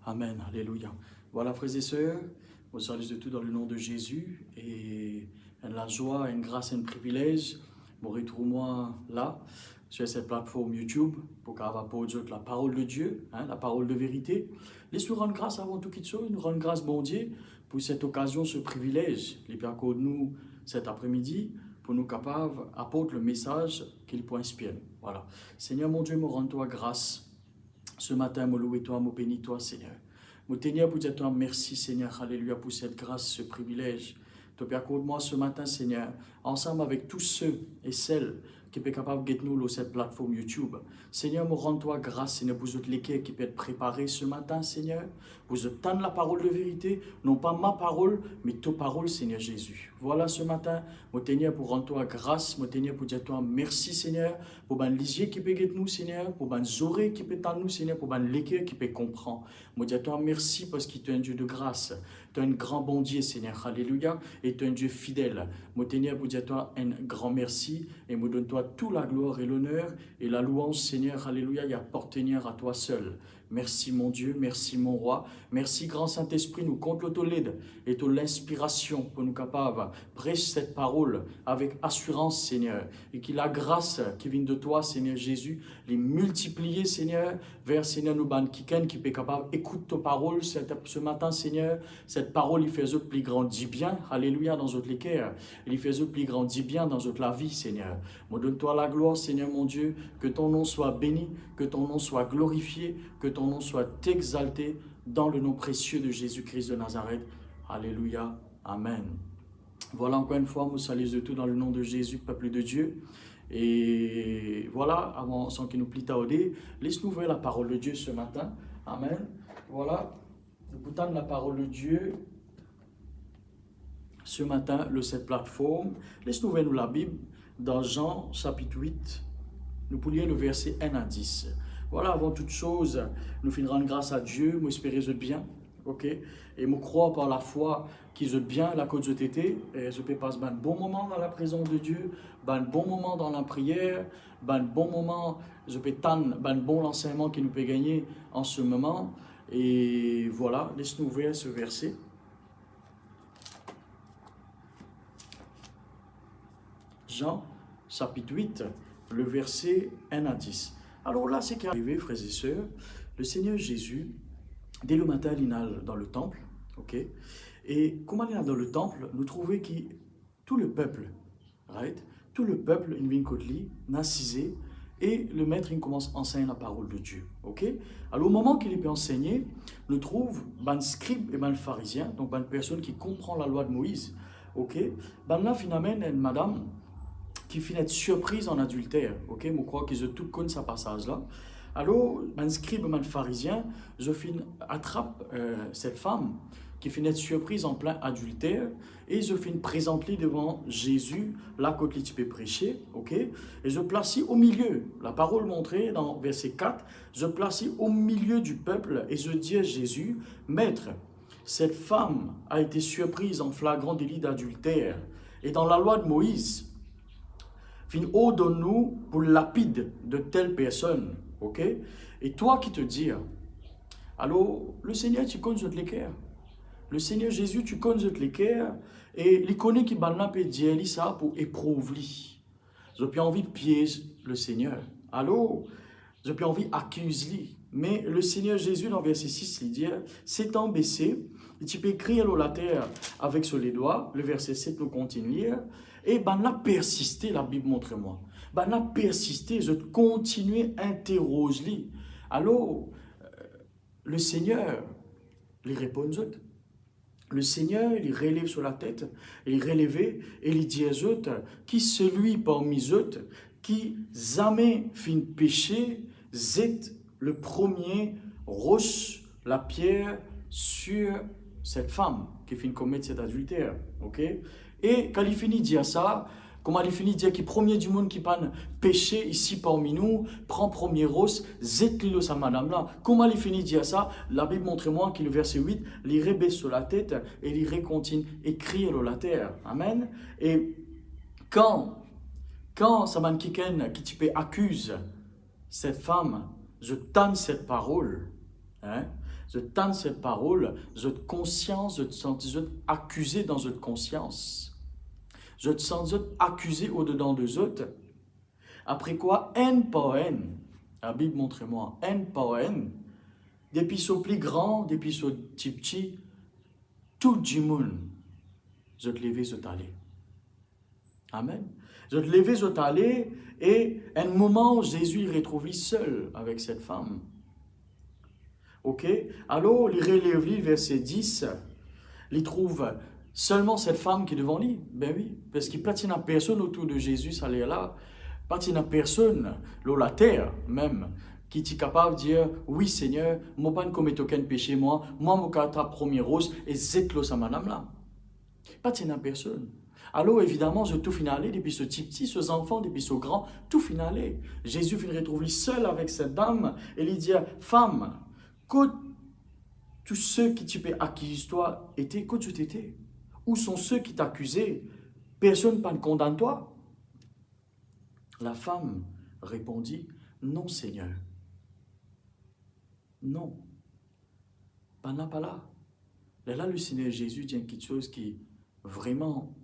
Amen, alléluia. Voilà, frères et sœurs, vous salue de tout dans le nom de Jésus et la joie, une grâce et un privilège. Vous retrouvez-moi là, sur cette plateforme YouTube, pour qu'avant la parole de Dieu, la parole de vérité. Laissez-nous rendre grâce avant tout qui chose, nous rendre grâce, bon Dieu, pour cette occasion, ce privilège. Les pères de nous cet après-midi, pour nous capables d'apporter le message qu'il peut inspirer. Voilà. Seigneur mon Dieu, me rends-toi grâce. Ce matin, me louer toi, me bénis toi, Seigneur. Me tenir pour dire toi merci, Seigneur, alléluia, pour cette grâce, ce privilège. Te accorde-moi ce matin, Seigneur, ensemble avec tous ceux et celles qui sont capables de nous sur cette plateforme YouTube. Seigneur, me rends-toi grâce, Seigneur, pour toutes lesquels qui peuvent être préparés ce matin, Seigneur. Vous obtenez la parole de vérité, non pas ma parole, mais ta parole, Seigneur Jésus. Voilà ce matin, me tenir pour rendre toi grâce, me tenir pour dire toi merci, Seigneur, pour ben lisier qui peut être nous, Seigneur, pour ben oreilles qui peut être nous, Seigneur, pour ben l'équerre qui peut comprendre. Me dire toi merci parce qu'il est un Dieu de grâce. Tu es un grand bon Dieu, Seigneur, alléluia, et tu es un Dieu fidèle. Me tenir pour dire toi un grand merci et me donne toi toute la gloire et l'honneur et la louange, Seigneur, alléluia, et appartenir à toi seul. Merci mon Dieu, merci mon roi, merci grand Saint-Esprit, nous compte l'autolide et l'inspiration pour nous capables prêcher cette parole avec assurance, Seigneur, et que la grâce qui vient de toi, Seigneur Jésus, les multiplier, Seigneur, vers Seigneur nous ban qui peut capable écoute ta parole ce matin, Seigneur, cette parole il fait plus grandir bien, alléluia, dans notre cœur, il fait plus grandir bien dans notre la vie, Seigneur. Me donne-toi la gloire, Seigneur mon Dieu, que ton nom soit béni, que ton nom soit glorifié, que ton nom soit exalté dans le nom précieux de Jésus-Christ de Nazareth. Alléluia. Amen. Voilà encore une fois, nous saluons de tout dans le nom de Jésus, peuple de Dieu. Et voilà, avant sans qu'il nous plie tarder, laisse-nous voir la parole de Dieu ce matin. Amen. Voilà, nous écoutons la parole de Dieu ce matin, cette plateforme. Laisse-nous voir la Bible dans Jean chapitre 8. Nous pourrions lire le verset 1 à 10. Voilà, avant toute chose, nous finirons grâce à Dieu, nous espérons bien, ok? Et nous croyons par la foi qu'ils ont bien la cause de tété, et je peux passer un bon moment dans la présence de Dieu, un bon moment dans la prière, un bon moment, je peux tendre un bon enseignement qui nous peut gagner en ce moment. Et voilà, laisse-nous ouvrir ce verset. Jean, chapitre 8, le verset 1 à 10. Alors là, c'est qu'arrivé, frères et sœurs, le Seigneur Jésus, dès le matin, il est dans le temple, ok? Et comment il est dans le temple, nous trouvons que tout le peuple, right? Tout le peuple, il vient côté lui, n'assisé, et le maître, il commence à enseigner la parole de Dieu, ok? Alors au moment qu'il peut enseigner, nous trouvons un scribe et un pharisien, donc une personne qui comprend la loi de Moïse, ok? Ben là, finalement, une madame qui finit être surprise en adultère. Ok, je crois qu'ils ont tout connu ce passage-là. Alors, un scribe, un pharisien, je attrape cette femme qui finit être surprise en plein adultère et je présente-lui devant Jésus, là, quand il peut prêcher, ok, et je place au milieu, la parole montrée dans verset 4, je place au milieu du peuple et je dis à Jésus, Maître, cette femme a été surprise en flagrant délit d'adultère et dans la loi de Moïse, donne-nous pour lapide de telle personne, ok? Et toi qui te dis, alors le Seigneur, tu connais notre l'équerre. Le Seigneur Jésus, tu connais notre l'équerre, et il connaît qui balna peut dire ça pour éprouver. J'ai pas envie de piéger le Seigneur. Alors, j'ai pas envie d'accuser. Mais le Seigneur Jésus, dans verset 6, il dit, s'étant baissé, et tu peux écrire la terre avec sur les doigts, le verset 7 nous continue, et ben là persisté, la Bible montre-moi. Ben là persisté, je continue à interroger. Alors, le Seigneur, il répond aux autres. Le Seigneur, il relève sur la tête, il relève et il dit aux autres, qui celui parmi eux qui jamais fin péché, c'est le premier roche la pierre sur cette femme qui finit commettre cet adultère, ok? Et quand il finit de dire ça, comment il finit de dire que premier du monde qui pas péché ici parmi nous, prend premier rose, zette-le sa madame là. Comment il finit de dire ça? La Bible montre-moi qu'il le verset 8, il rebaisse sur la tête et il continue et crie à la terre. Amen. Et quand ça m'a quelqu'un qui accuse cette femme, je tanne cette parole, hein? Je tente cette parole, je te conscience, je te sens accusé dans votre conscience. Je te sens accusé au-dedans de autres. Après quoi, haine par haine. La Bible montre-moi, haine par haine. Depuis ce plus grand, depuis ce petit, tout le monde, je te lever, je t'allais. Amen. Je te lever, je t'allais, et un moment, Jésus il retrouve seul avec cette femme. Ok? Alors, il relève le verset 10, il trouve seulement cette femme qui est devant lui. Ben oui, parce qu'il n'y a personne autour de Jésus, ça l'est là. Il n'y a personne, la terre même, qui est capable de dire, oui Seigneur, moi pas ne commets aucun péché, moi ta première rose, et zète-le sa madame là. Il n'y a personne. Alors évidemment, je tout finalé, depuis ce petit, ce enfant, depuis ce grand, tout finalé. Jésus vient retrouver seul avec cette dame, et lui dit, femme, que tous ceux qui tu peux accuser toi étaient, que tu t'étais. Où sont ceux qui t'accusaient? Personne ne condamne toi. La femme répondit, non Seigneur. Non. Pas là. Là, le Seigneur Jésus dit quelque chose qui est vraiment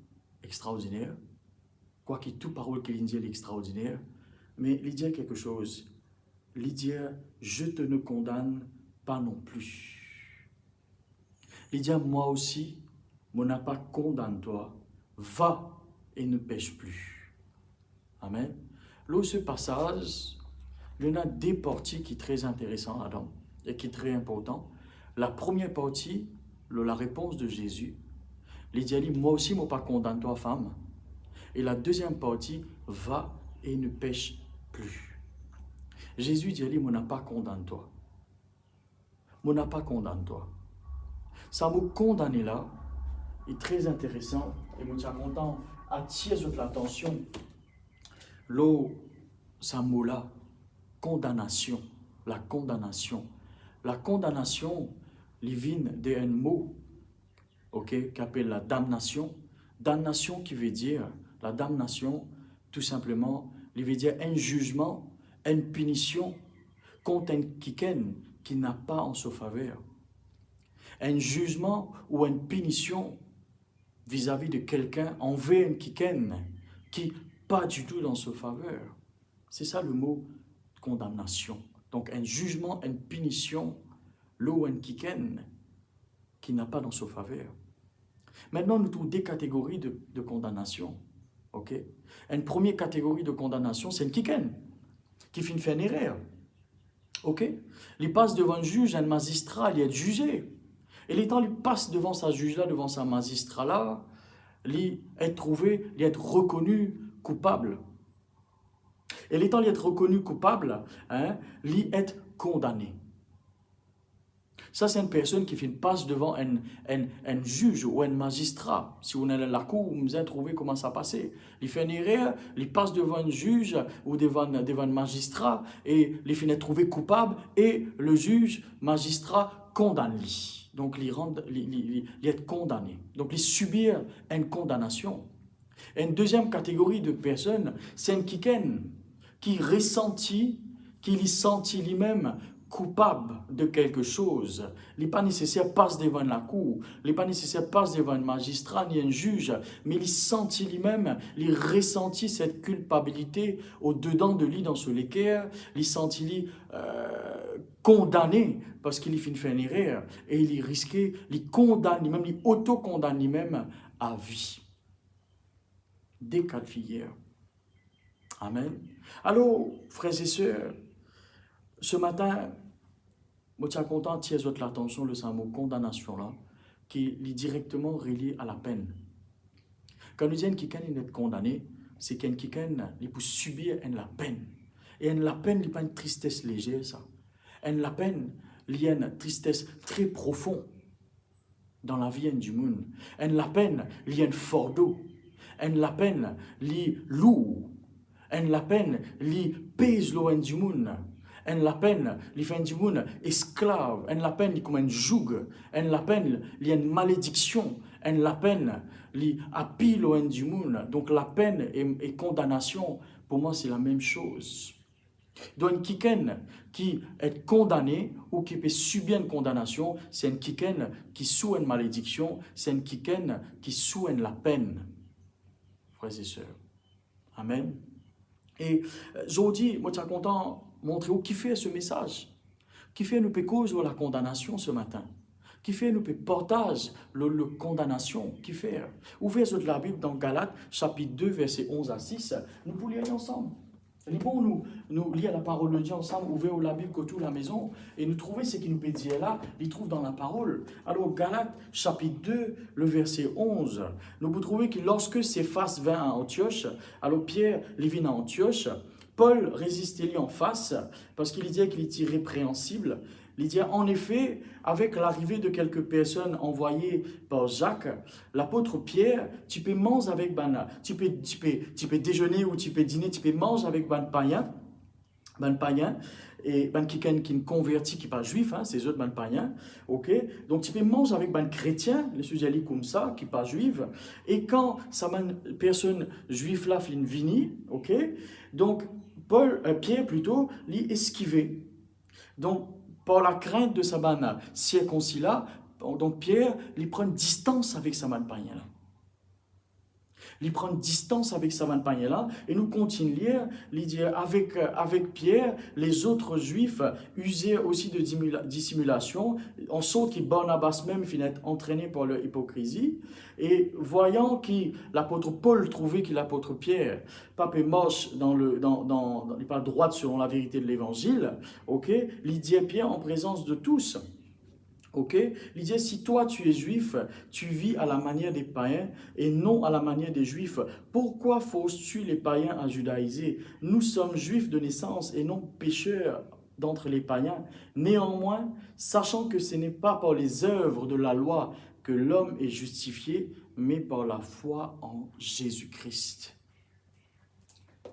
extraordinaire. Quoique toute parole qu'il dit est extraordinaire. Mais il dit quelque chose. Il dit, je te ne condamne pas non plus. Il dit, moi aussi, mon n'a pas condamné toi. Va et ne pêche plus. Amen. Là, ce passage, il y en a deux parties qui sont très intéressantes là-dedans et qui sont très importantes. La première partie, la réponse de Jésus, il dit, moi aussi, je ne pas condamné toi, femme. Et la deuxième partie, va et ne pêche plus. Jésus dit, moi, je n'ai pas condamné toi. Moi, je n'ai pas condamné toi. Ça m'a condamné là, est très intéressant, et je suis content, attire votre attention. Là, ça mot là, condamnation, la condamnation. La condamnation, il vient d'un mot, ok, qui appelle la damnation. Damnation qui veut dire, la damnation, tout simplement, il veut dire un jugement, une punition contre un quelqu'un qui n'a pas en sa faveur. Un jugement ou une punition vis-à-vis de quelqu'un envers un quelqu'un qui pas du tout dans sa faveur. C'est ça le mot condamnation. Donc un jugement, une punition, ou un quelqu'un qui n'a pas dans sa faveur. Maintenant, nous trouvons deux catégories de condamnation. Okay? Une première catégorie de condamnation, c'est un quelqu'un qui finit faire une erreur. Okay? Il passe devant un juge, un magistrat, il est jugé. Et les temps, il passe devant sa juge-là, devant sa magistrat-là, il est trouvé, il est reconnu coupable. Et les temps, il est reconnu coupable, il est condamné. Ça, c'est une personne qui passe devant un juge ou un magistrat. Si on est à la cour, vous avez trouvé comment ça passait. Il fait une erreur, il passe devant un juge ou devant un magistrat et il finit trouvé coupable et le juge, magistrat, condamne lui. Donc, il est condamné. Donc, il subit une condamnation. Et une deuxième catégorie de personnes, c'est un quelqu'un qui ressentit, qui sentit lui-même coupable de quelque chose. Il n'est pas nécessaire passe devant la cour, il n'est pas nécessaire passe devant un magistrat ni un juge, mais il sentit lui-même, il ressentit cette culpabilité au-dedans de lui dans ce l'équerre, il sentit lui condamné parce qu'il finit faire une erreur et il risquait, il condamne lui-même, il auto-condamne lui-même à vie. Des cas de figure. Amen. Alors, frères et sœurs, ce matin, je suis content de tirer l'attention de ce mot condamnation là, qui est directement relié à la peine. Quand nous disons que quelqu'un est condamné, c'est que quelqu'un peut subir la peine. Et la peine n'est pas une tristesse légère, ça. La peine, il y a une tristesse très profonde dans la vie du monde. La peine, il y a un fardeau. La peine, il est lourd. La peine, il pèse l'eau du monde. La peine, il fait du monde esclave. La peine, il est comme un joug. La peine, il y a une malédiction. La peine, il appille l'eau du monde. Donc la peine et condamnation, pour moi, c'est la même chose. Donc, quelqu'un qui est condamné ou qui peut subir une condamnation, c'est un quelqu'un qui sous une malédiction, c'est un quelqu'un qui sous la peine, frères et sœurs. Amen. Et aujourd'hui, moi, je suis content de montrer qui fait ce message, qui fait nous peut cause la condamnation ce matin, qui fait nous peut partage la condamnation, qui fait. Ouvrez la Bible dans Galates, chapitre 2, versets 11 à 6, nous pouvons lire ensemble. Il est bon nous lire la parole de Dieu ensemble, ouvrir la Bible autour de la maison et nous trouver ce qui nous peut dire là, il trouve dans la parole. Alors Galates chapitre 2, le verset 11, nous pouvons trouver que lorsque Céphas vint à Antioche, alors Pierre il vient à Antioche, Paul résistait lui en face parce qu'il disait qu'il était irrépréhensible. Il dit en effet, avec l'arrivée de quelques personnes envoyées par Jacques, l'apôtre Pierre, tu peux manger avec tu peux déjeuner ou tu peux dîner, tu peux manger avec païen, et quelqu'un qui ne convertit, qui n'est pas juif, hein, c'est eux de païen, ok? Donc tu peux manger avec chrétien, les sujets comme ça, qui n'est pas juif, et quand ça personne juive là, fin vini, ok? Donc Pierre plutôt, lui esquivé. Donc par la crainte de sa banne circoncis-là, donc Pierre, il prend une distance avec sa manne païen-là. Il prend une distance avec sa manne païen-là, et nous continuons à lire, il dit, avec Pierre, les autres juifs usaient aussi de dissimulation, en sorte que Barnabas même finit entraîné par leur hypocrisie, et voyant que l'apôtre Paul trouvait que l'apôtre Pierre, pape marche il pas droite selon la vérité de l'évangile, ok, il dit à Pierre en présence de tous. Ok, il dit si toi tu es juif, tu vis à la manière des païens et non à la manière des juifs. Pourquoi forces-tu les païens à judaïser? Nous sommes juifs de naissance et non pécheurs d'entre les païens. Néanmoins, sachant que ce n'est pas par les œuvres de la loi que l'homme est justifié, mais par la foi en Jésus-Christ.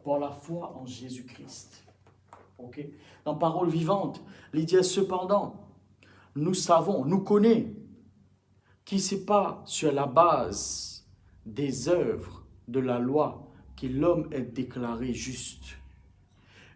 Par la foi en Jésus-Christ. Ok, dans Parole vivante, il dit cependant, nous savons, nous connaissons, qui ce n'est pas sur la base des œuvres de la loi que l'homme est déclaré juste,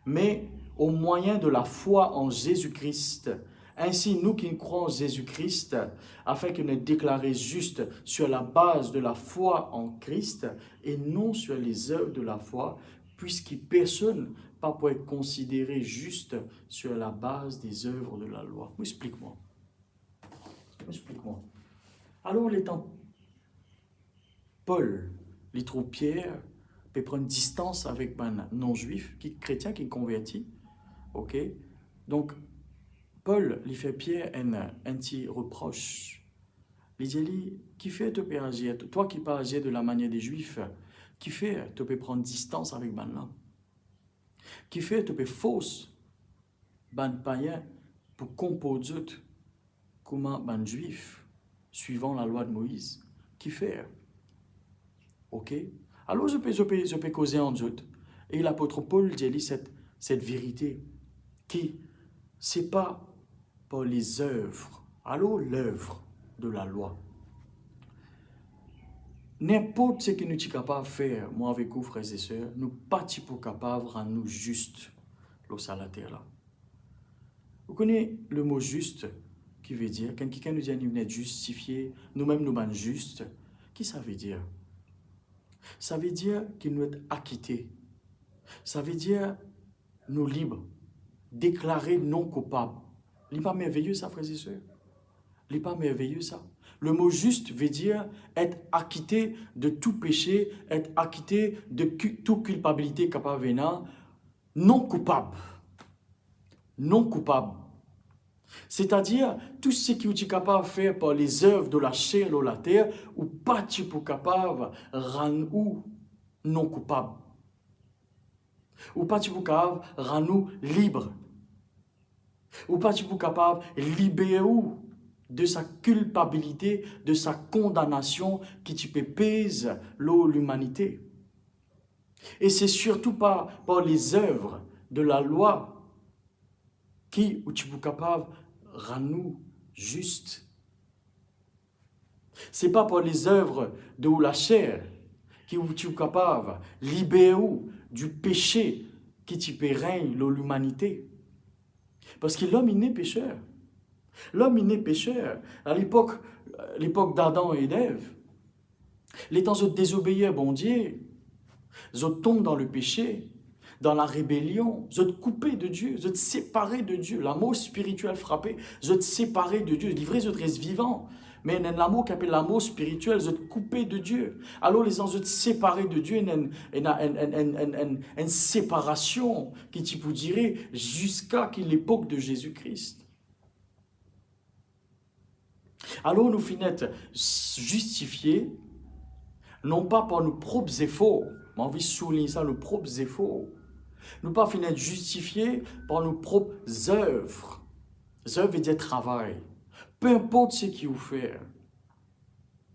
mais au moyen de la foi en Jésus-Christ. Ainsi, nous qui croyons en Jésus-Christ, afin qu'il nous déclaré juste sur la base de la foi en Christ et non sur les œuvres de la foi, puisque personne pas pour être considéré juste sur la base des œuvres de la loi. Explique-moi. Explique-moi. Alors, les temps, Paul, il trouve Pierre, peut prendre distance avec un non-juif, qui chrétien, qui est converti. Ok? Donc, Paul, il fait Pierre un petit reproche. Il dit, qui fait te peut agir? Toi qui pas agir de la manière des juifs, qui fait te peut prendre distance avec ban là? Qui fait te peut fausse ban païen pour composer comment ban juif suivant la loi de Moïse? Qui fait? Ok? Alors je peux causer en doute. Et l'apôtre Paul dit cette vérité qui c'est pas par les œuvres. Alors l'œuvre de la loi. N'importe ce que nous sommes capables de faire, moi avec vous, frères et sœurs, nous ne sommes pas capables de rendre nous justes sur la terre là. Vous connaissez le mot juste qui veut dire, quand quelqu'un nous dit nous être justifiés, nous-mêmes nous sommes justes, qu'est-ce que ça veut dire? Ça veut dire qu'il nous est acquittés. Ça veut dire nous libres, déclarés non coupables. Il n'est pas merveilleux ça, frères et sœurs? Il n'est pas merveilleux ça? Le mot juste veut dire être acquitté de tout péché, être acquitté de toute culpabilité capable de venir, non coupable. Non coupable. C'est-à-dire, tout ce que tu es capable de faire par les œuvres de la chair ou la terre, ou pas tu es capable de rendre non coupable. Ou pas tu es capable de rendre libre. Ou pas tu es capable de libérer de sa culpabilité, de sa condamnation qui tu peux peser l'humanité. Et c'est surtout pas par les œuvres de la loi où tu es capable de rendre juste. C'est pas par les œuvres de la chair où tu es capable de libérer du péché qui t'y règne l'humanité. Parce que l'homme, il n'est pécheur. L'homme, il n'est pécheur. À l'époque d'Adam et d'Ève, les temps de désobéir, bon Dieu, ils tombent dans le péché, dans la rébellion, ils sont coupés de Dieu, ils sont séparés de Dieu. L'amour spirituel frappé, ils sont séparés de Dieu. Livrés, ils restent vivants. Mais il y a l'amour qui appelle l'amour spirituel, ils sont coupés de Dieu. Alors les gens sont séparés de Dieu, il y a une séparation qui, tu peux dire, jusqu'à l'époque de Jésus-Christ. Alors nous finissons justifiés, non pas par nos propres efforts, mais envie de souligner ça, nos propres efforts. Nous pas finir justifiés par nos propres œuvres. Les œuvres veut dire travail. Peu importe ce qu'il vous fait.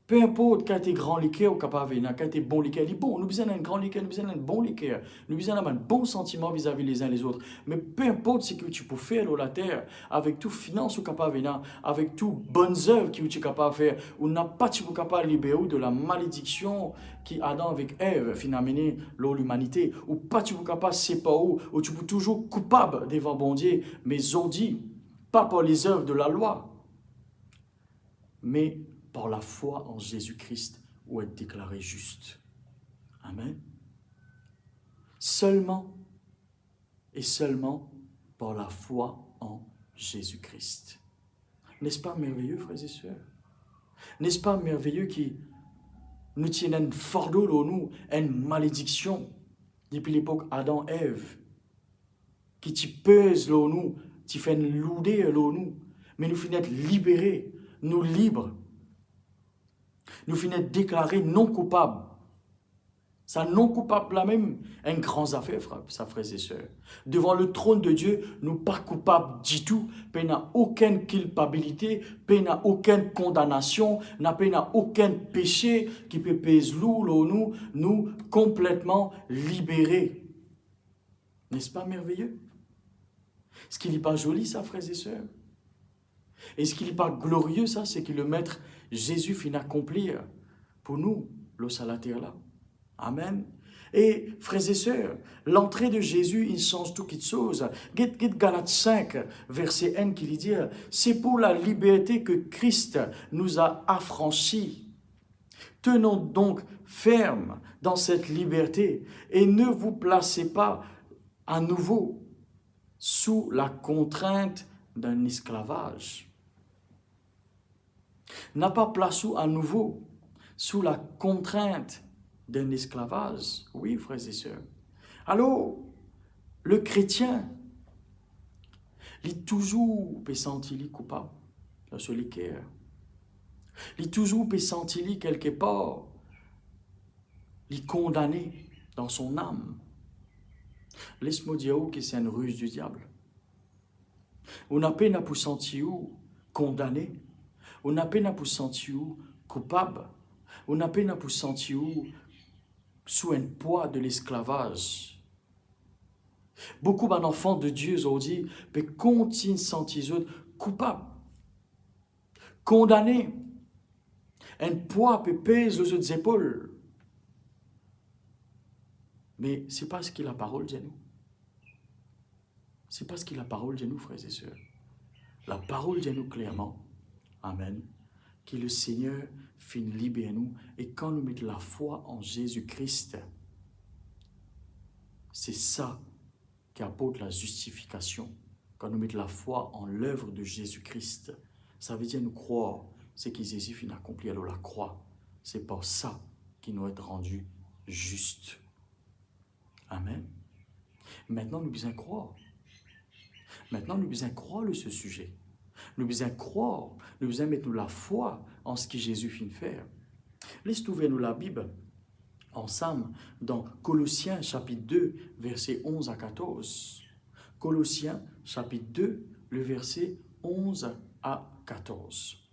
Peu importe quand tu es grand liqueur ou capable de quand tu es bon liqueur. Il est bon, nous avons besoin d'un grand liqueur, nous avons besoin d'un bon liqueur. Nous avons besoin d'avoir un bon sentiment vis-à-vis les uns les autres. Mais peu importe ce que tu peux faire sur la terre, avec tout finance ou capable de avec tout bonnes œuvres que tu es capable de faire, ou n'a pas tu es capable de libérer de la malédiction qui Adam avec Ève finalement l'humanité, ou pas tu es capable de séparer, ou tu es toujours coupable devant bon Dieu, mais dit, pas par les œuvres de la loi, mais par la foi en Jésus-Christ ou être déclaré juste. Amen. Seulement et seulement par la foi en Jésus-Christ. N'est-ce pas merveilleux, frères et sœurs? N'est-ce pas merveilleux qui nous tient un fardeau dans nous, une malédiction depuis l'époque Adam-Ève, qui t'y pèse dans nous, qui fait une lourdeur dans nous, mais nous finissons libérés, nous libres. Nous finissons déclarés non coupables. Ça non coupable là même, une grande affaire, frères et sœurs. Devant le trône de Dieu, nous pas coupables du tout. Il n'y a aucune culpabilité, il n'y a aucune condamnation, il n'y a aucun péché qui peut peser lourd nous complètement libérés. N'est-ce pas merveilleux? Est-ce qu'il n'est pas joli ça, frères et sœurs? Est-ce qu'il n'est pas glorieux ça, c'est que le Maître Jésus finit accomplir pour nous, le salaire là. Amen. Et frères et sœurs, l'entrée de Jésus, il change tout quelque chose. Galates 5, verset 1 qui dit, c'est pour la liberté que Christ nous a affranchis. Tenons donc ferme dans cette liberté et ne vous placez pas à nouveau sous la contrainte d'un esclavage. N'a pas placé à nouveau sous la contrainte d'un esclavage. Oui, frères et sœurs. Alors, le chrétien, il est toujours senti coupable dans ce cœur. Il est toujours senti quelque part, il est condamné dans son âme. Laisse-moi dire que c'est une ruse du diable. On n'a pas pour sentir condamné. On n'a pas pour sentir coupable. On n'a pas pour sentir sous un poids de l'esclavage. Beaucoup d'enfants de Dieu ont dit, mais continuent à sentir coupables, condamnés. Un poids peut peser aux autres épaules. Mais ce n'est pas ce que la parole dit à nous. Ce n'est pas ce que la parole dit à nous, frères et sœurs. La parole dit à nous clairement, amen, que le Seigneur finit libérer nous. Et quand nous mettons la foi en Jésus-Christ, c'est ça qui apporte la justification. Quand nous mettons la foi en l'œuvre de Jésus-Christ, ça veut dire nous croire ce que Jésus finit accompli à la croix. C'est par ça qu'il nous est rendu juste. Amen. Maintenant, nous devons croire. Maintenant, nous devons croire de ce sujet. Nous devons croire, nous devons mettre la foi en ce que Jésus finit faire. Laisse-nous ouvrir la Bible ensemble dans Colossiens chapitre 2, versets 11 à 14. Colossiens chapitre 2, le verset 11 à 14.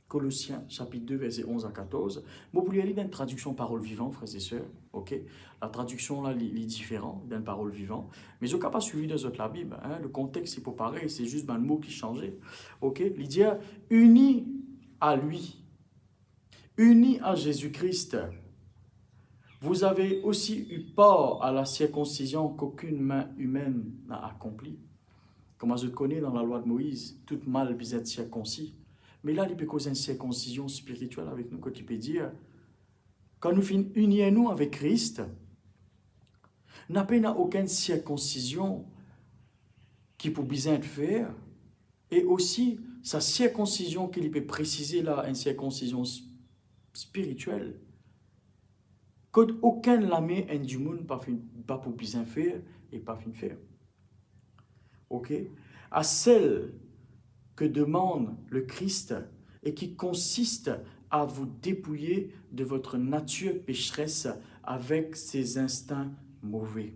Colossiens chapitre 2, verset 11 à 14. Vous pouvez aller dans une traduction parole vivante, frères et sœurs. Okay? La traduction là, est différente d'une parole vivante. Mais je n'ai pas suivi de la Bible. Hein? Le contexte, c'est pas pareil. C'est juste un mot qui changeait. Okay? Il dit, unis à lui, unis à Jésus-Christ, Vous avez aussi eu part à la circoncision qu'aucune main humaine n'a accomplie. Comme je connais dans la loi de Moïse, toute mal peut être circoncis. Mais là, il peut causer une circoncision spirituelle avec nous, quand il peut dire, quand nous finissons unis nous avec Christ, n'a pas aucune circoncision qui peut bien être faite, et aussi sa circoncision qu'il peut préciser là, une circoncision spirituelle, qu'aucun lamé en du monde pas pour bien faire et pas fin faire. Ok? À celle que demande le Christ et qui consiste à vous dépouiller de votre nature pécheresse avec ses instincts mauvais.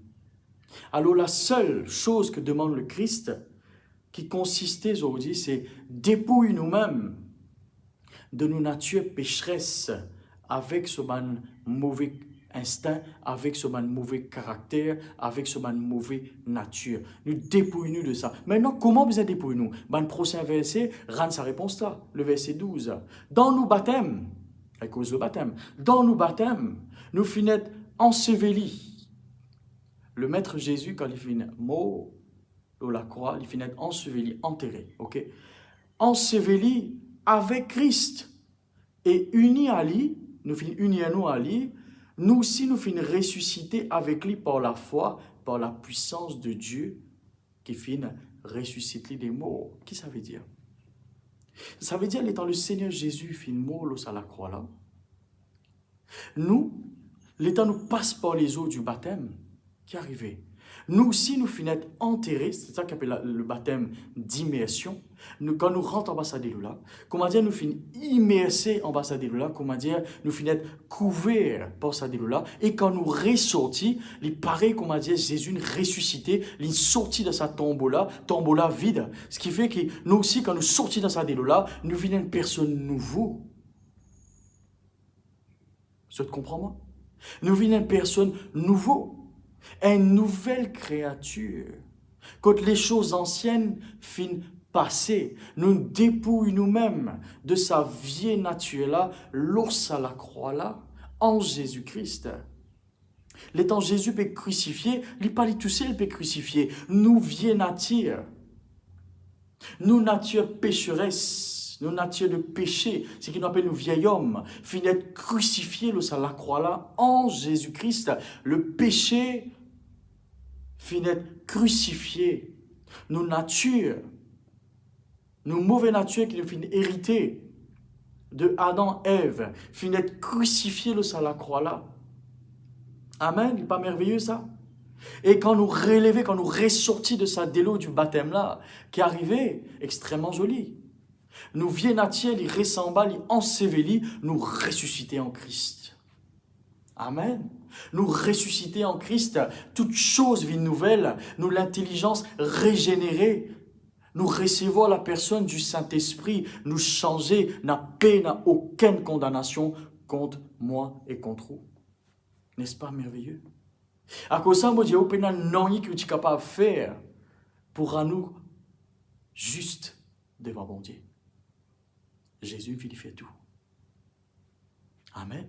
Alors la seule chose que demande le Christ, qui consistait aujourd'hui, c'est dépouiller nous-mêmes de nos natures pécheresses avec ce mauvais instinct, avec ce mauvais caractère, avec ce mauvais nature. Nous dépouillons de ça. Maintenant, comment vous êtes dépouillés-nous? Le prochain verset rend sa réponse là, le verset 12. Dans nos baptêmes, à cause du baptême, dans nos baptêmes, nous finissons ensevelis. Le Maître Jésus, quand il finit mort de la croix, il finit enseveli, enterré. Ok? Enseveli avec Christ et unis à lui, nous finissons unis à lui, nous aussi nous finissons ressuscités avec lui par la foi, par la puissance de Dieu qui finit ressusciter des morts. Qu'est-ce que ça veut dire? Ça veut dire, l'étant le Seigneur Jésus finit mort à la croix là. Nous, l'étant nous passe par les eaux du baptême qui arrivait. Nous aussi, nous finissons enterrés, c'est ça qu'on appelle le baptême d'immersion. Quand nous rentrons en bas de l'eau là, comment dire, nous finissons immersés en bas de l'eau là, comment dire, nous finissons couverts par cette eau là, et quand nous ressortis, il paraît, comment dire, Jésus ressuscité, il sorti de sa tombeau là vide, ce qui fait que nous aussi, quand nous sortis dans cette eau là, nous venons une personne nouvelle. Ça te comprends, moi? Nous venons une personne nouvelle. Une nouvelle créature. Quand les choses anciennes finissent passer, nous dépouillons nous-mêmes de sa vieille nature là, l'ours à la croix là, en Jésus-Christ. L'étant Jésus peut crucifier, il pas tout seul peut crucifier. Nous vieille nature, nous nature pécheresse, nous nature de péché, ce qu'on appelle nous vieil homme, finit crucifié à la croix là, en Jésus-Christ. Le péché finit crucifié. Nos natures, nos mauvaises natures qui nous finissent hériter de Adam et Ève, finissent crucifiées à la croix là. Amen, il n'est pas merveilleux ça? Et quand nous relevons, quand nous ressortis de sa délo du baptême là, qui arrivait, extrêmement joli. Nous vieilles natures, ils ressemblent, ils ensevelis, nous ressusciter en Christ. Amen. Nous ressusciter en Christ, toute chose vie nouvelle, nous l'intelligence régénérée, nous recevons la personne du Saint-Esprit, nous changer, n'a paix, n'a aucune condamnation contre moi et contre vous. N'est-ce pas merveilleux? À cause de ça, moi, je dis, non, que tu es capable de faire pour nous juste devant mon Dieu. Jésus, il fait tout. Amen.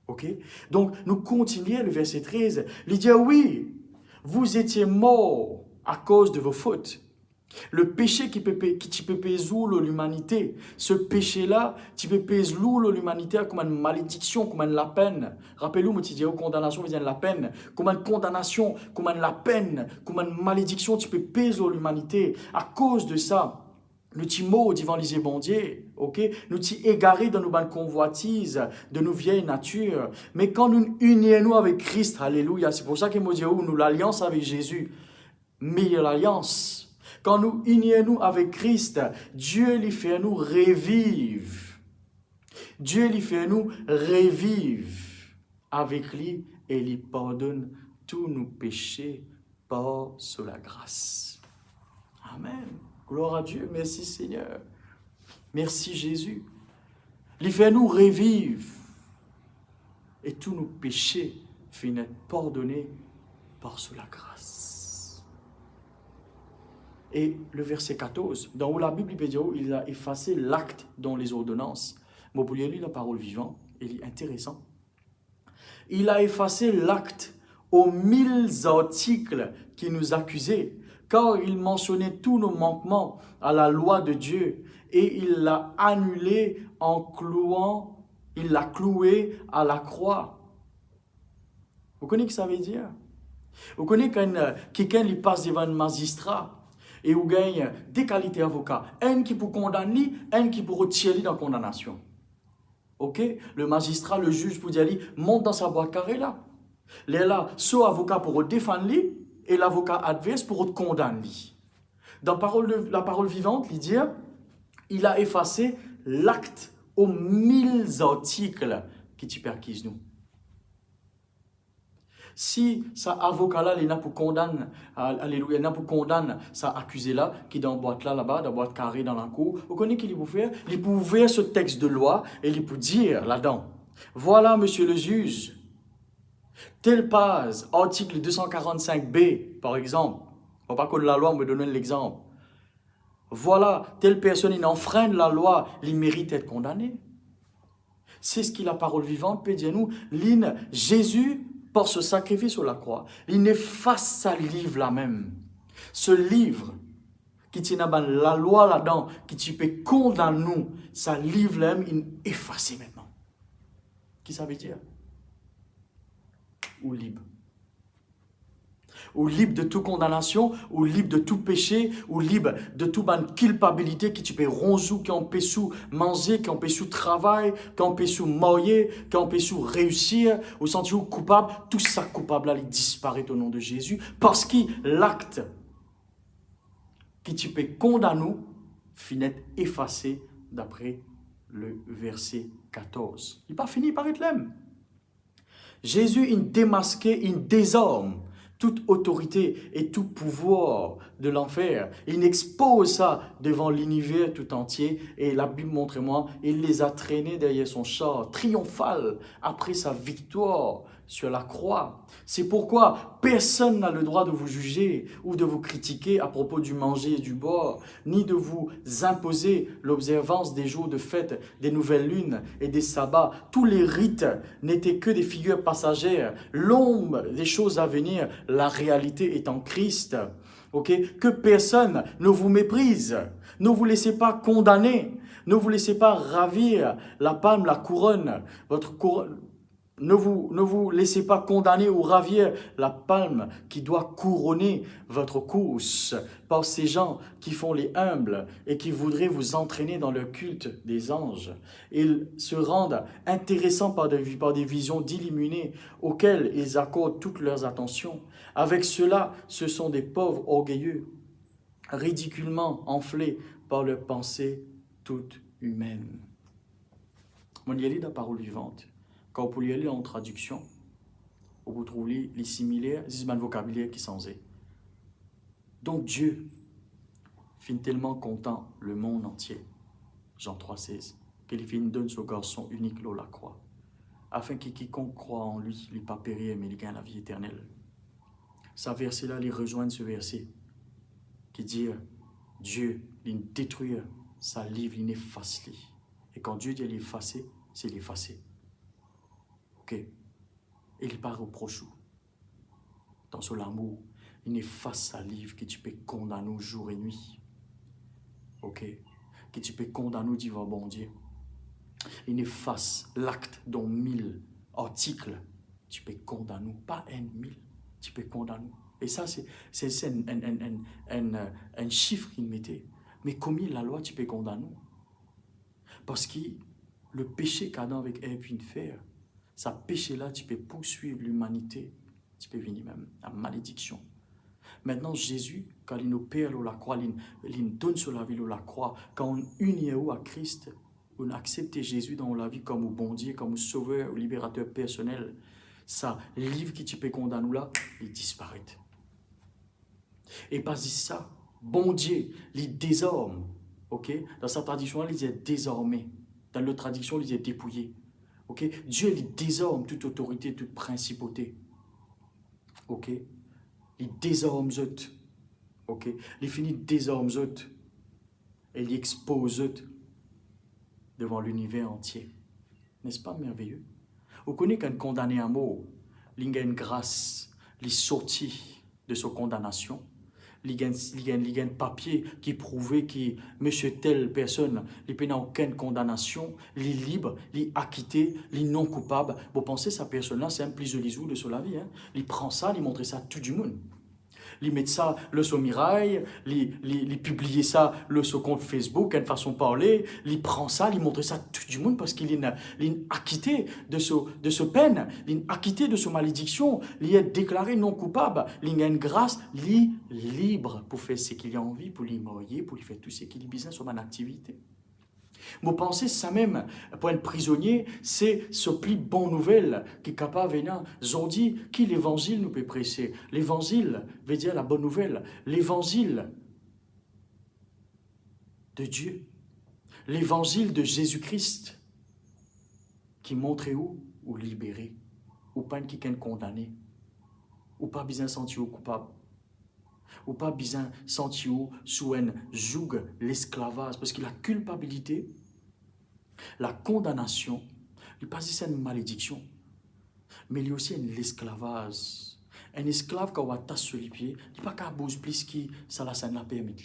Ok? Donc, nous continuons le verset 13. Il dit, oui, vous étiez morts à cause de vos fautes. Le péché qui peut peser l'humanité, ce péché-là, qui peut peser l'humanité comme une malédiction, comme une la peine. Rappelez-vous, je dis, condamnation vient de la peine. Comme une condamnation, comme une la peine, comme une malédiction, tu peux peser l'humanité. À cause de ça, nous sommes morts devant les ébandiers, ok? Nous sommes égarés dans nos bonnes convoitises, de nos vieilles natures. Mais quand nous unissons avec Christ, alléluia, c'est pour ça que nous disons, nous l'alliance avec Jésus, meilleure alliance. Quand nous unissons avec Christ, Dieu lui fait nous revivre. Dieu lui fait nous revivre avec lui et lui pardonne tous nos péchés par sous la grâce. Amen. Gloire à Dieu. Merci Seigneur. Merci Jésus. Il fait nous revivre. Et tous nos péchés finissent pardonnés par sous la grâce. Et le verset 14, dans où la Bible peut dire, il a effacé l'acte dans les ordonnances. Mais pour lire la parole vivante, il est intéressant. Il a effacé l'acte aux 1000 articles qui nous accusaient, car il mentionnait tous nos manquements à la loi de Dieu et il l'a annulé en clouant, il l'a cloué à la croix. Vous connaissez ce que ça veut dire? Vous connaissez quand quelqu'un lui passe devant un magistrat et vous gagne des qualités d'avocat, un qui pour condamner, un qui pour retirer dans la condamnation. Ok? Le magistrat, le juge pour dire, monte dans sa boîte carrée là. Là, soit avocat pour défendre lui et l'avocat adverse pour te condamner. Dans la parole vivante, il dit, il a effacé l'acte aux 1000 articles qui tu perquises nous. Si ça avocat-là, il n'a pour condamner, alléluia, il n'a pour condamner ça accusé-là, qui est dans la boîte là-bas, dans la boîte carrée dans la cour, vous connaissez qu'il peut faire? Il peut ouvrir ce texte de loi et il peut dire là-dedans, voilà, monsieur le juge, telle page, article 245b, par exemple, on ne va pas que la loi me donne l'exemple. Voilà, telle personne, il enfreint la loi, il mérite d'être condamné. C'est ce que la parole vivante peut dire nous. Jésus, par ce sacrifice sur la croix, il efface sa livre là-même. Ce livre qui tient la loi là-dedans, qui tu peux condamner nous, sa livre là-même, il est effacé maintenant. Qui ça veut dire? Ou libre. Ou libre de toute condamnation, ou libre de tout péché, ou libre de toute bonne culpabilité qui tu peux ronzou, qui empêche sous manger, qui empêche sous travail, qui empêche sous marier, qui empêche sous réussir, ou sentir coupable. Tout ça coupable là, il disparaît au nom de Jésus, parce que l'acte qui tu peux condamner finit effacé d'après le verset 14. Il n'est pas fini par être l'homme. Jésus, il démasquait, il désarme toute autorité et tout pouvoir de l'enfer. Il expose ça devant l'univers tout entier. Et la Bible montre moi, il les a traînés derrière son char triomphal après sa victoire sur la croix. C'est pourquoi personne n'a le droit de vous juger ou de vous critiquer à propos du manger et du boire, ni de vous imposer l'observance des jours de fête, des nouvelles lunes et des sabbats. Tous les rites n'étaient que des figures passagères, l'ombre des choses à venir, la réalité est en Christ. Okay? Que personne ne vous méprise, ne vous laissez pas condamner, ne vous laissez pas ravir la palme, la couronne, votre couronne. Ne vous laissez pas condamner ou ravir la palme qui doit couronner votre course par ces gens qui font les humbles et qui voudraient vous entraîner dans le culte des anges. Ils se rendent intéressants par des visions d'illuminés auxquelles ils accordent toutes leurs attentions. Avec cela, ce sont des pauvres orgueilleux, ridiculement enflés par leurs pensées toutes humaines. On y lit la parole vivante. Quand vous pouvez lire en traduction, vous trouvez les similaires, c'est un vocabulaire qui s'en est. Donc Dieu finit tellement content le monde entier, Jean 3,16, qu'il finit donne son garçon unique l'eau la croix, afin que quiconque croit en lui, il ne pas périr, mais il gagne la vie éternelle. Ce verset-là, il rejoint ce verset qui dit Dieu, il détruit sa livre, il efface. Et quand Dieu dit l'effacer, c'est l'effacer. Okay. Et il part au prochain. Dans son amour, il efface sa livre que tu peux condamner jour et nuit. Ok. Que tu peux condamner devant bon Dieu. Il efface l'acte dont 1000 articles. Tu peux condamner, pas 1000, tu peux condamner. Et ça, c'est un chiffre qu'il mettait. Mais combien la loi tu peux condamner? Parce que le péché qu'Adam avec Ève vient de faire, ça péché-là, tu peux poursuivre l'humanité, tu peux venir même la malédiction. Maintenant, Jésus, quand il nous perd la croix, il nous donne sur la vie la croix, quand on unit à Christ, on accepte Jésus dans la vie comme au bon Dieu, comme au sauveur, au libérateur personnel, ça, livre qui tu peux condamner là, il disparaît. Et pas ça, bon Dieu, il désarme, ok? Dans sa tradition, il dit désormais. Dans l'autre tradition, il dit dépouillé. Okay? Dieu, il désarme toute autorité, toute principauté. Okay? Il désarme eux. Okay? Il finit désarme eux. Et il expose eux devant l'univers entier. N'est-ce pas merveilleux? Vous connaissez qu'un condamné à mort, il a une grâce, il est sorti de sa condamnation. Il y a un papier qui prouvait que monsieur telle personne, il n'a aucune condamnation, il est libre, il est acquitté, il est non coupable. Vous pensez que cette personne-là, c'est un plaisir de sur la vie. Hein? Il prend ça, il montre ça à tout le monde. Il met ça le sur Mirail, il publie ça le sur compte Facebook, une façon de parler, il prend ça, il montre ça à tout le monde parce qu'il est acquitté de ce peine, il est acquitté de ce malédiction, il est déclaré non coupable, il a une grâce, il est libre pour faire ce qu'il a envie, pour lui marier, pour lui faire tout ce qu'il a besoin sur mon activité. Vous pensez ça même, pour un prisonnier, c'est ce plus bonne nouvelle qui est capable de venir. Aujourd'hui, qui l'évangile nous peut presser? L'évangile veut dire la bonne nouvelle. L'évangile de Dieu. L'évangile de Jésus-Christ qui montre où libéré, ou pas quelqu'un condamné, ou pas besoin de sentir coupable. Ou pas besoin de sentir sous un joug l'esclavage. Parce que la culpabilité, la condamnation, il n'est pas juste une malédiction, mais il y a aussi l'esclavage. Un esclave, quand on va tasser sur les pieds, il n'est pas qu'à bouger plus que ça la scène la permet.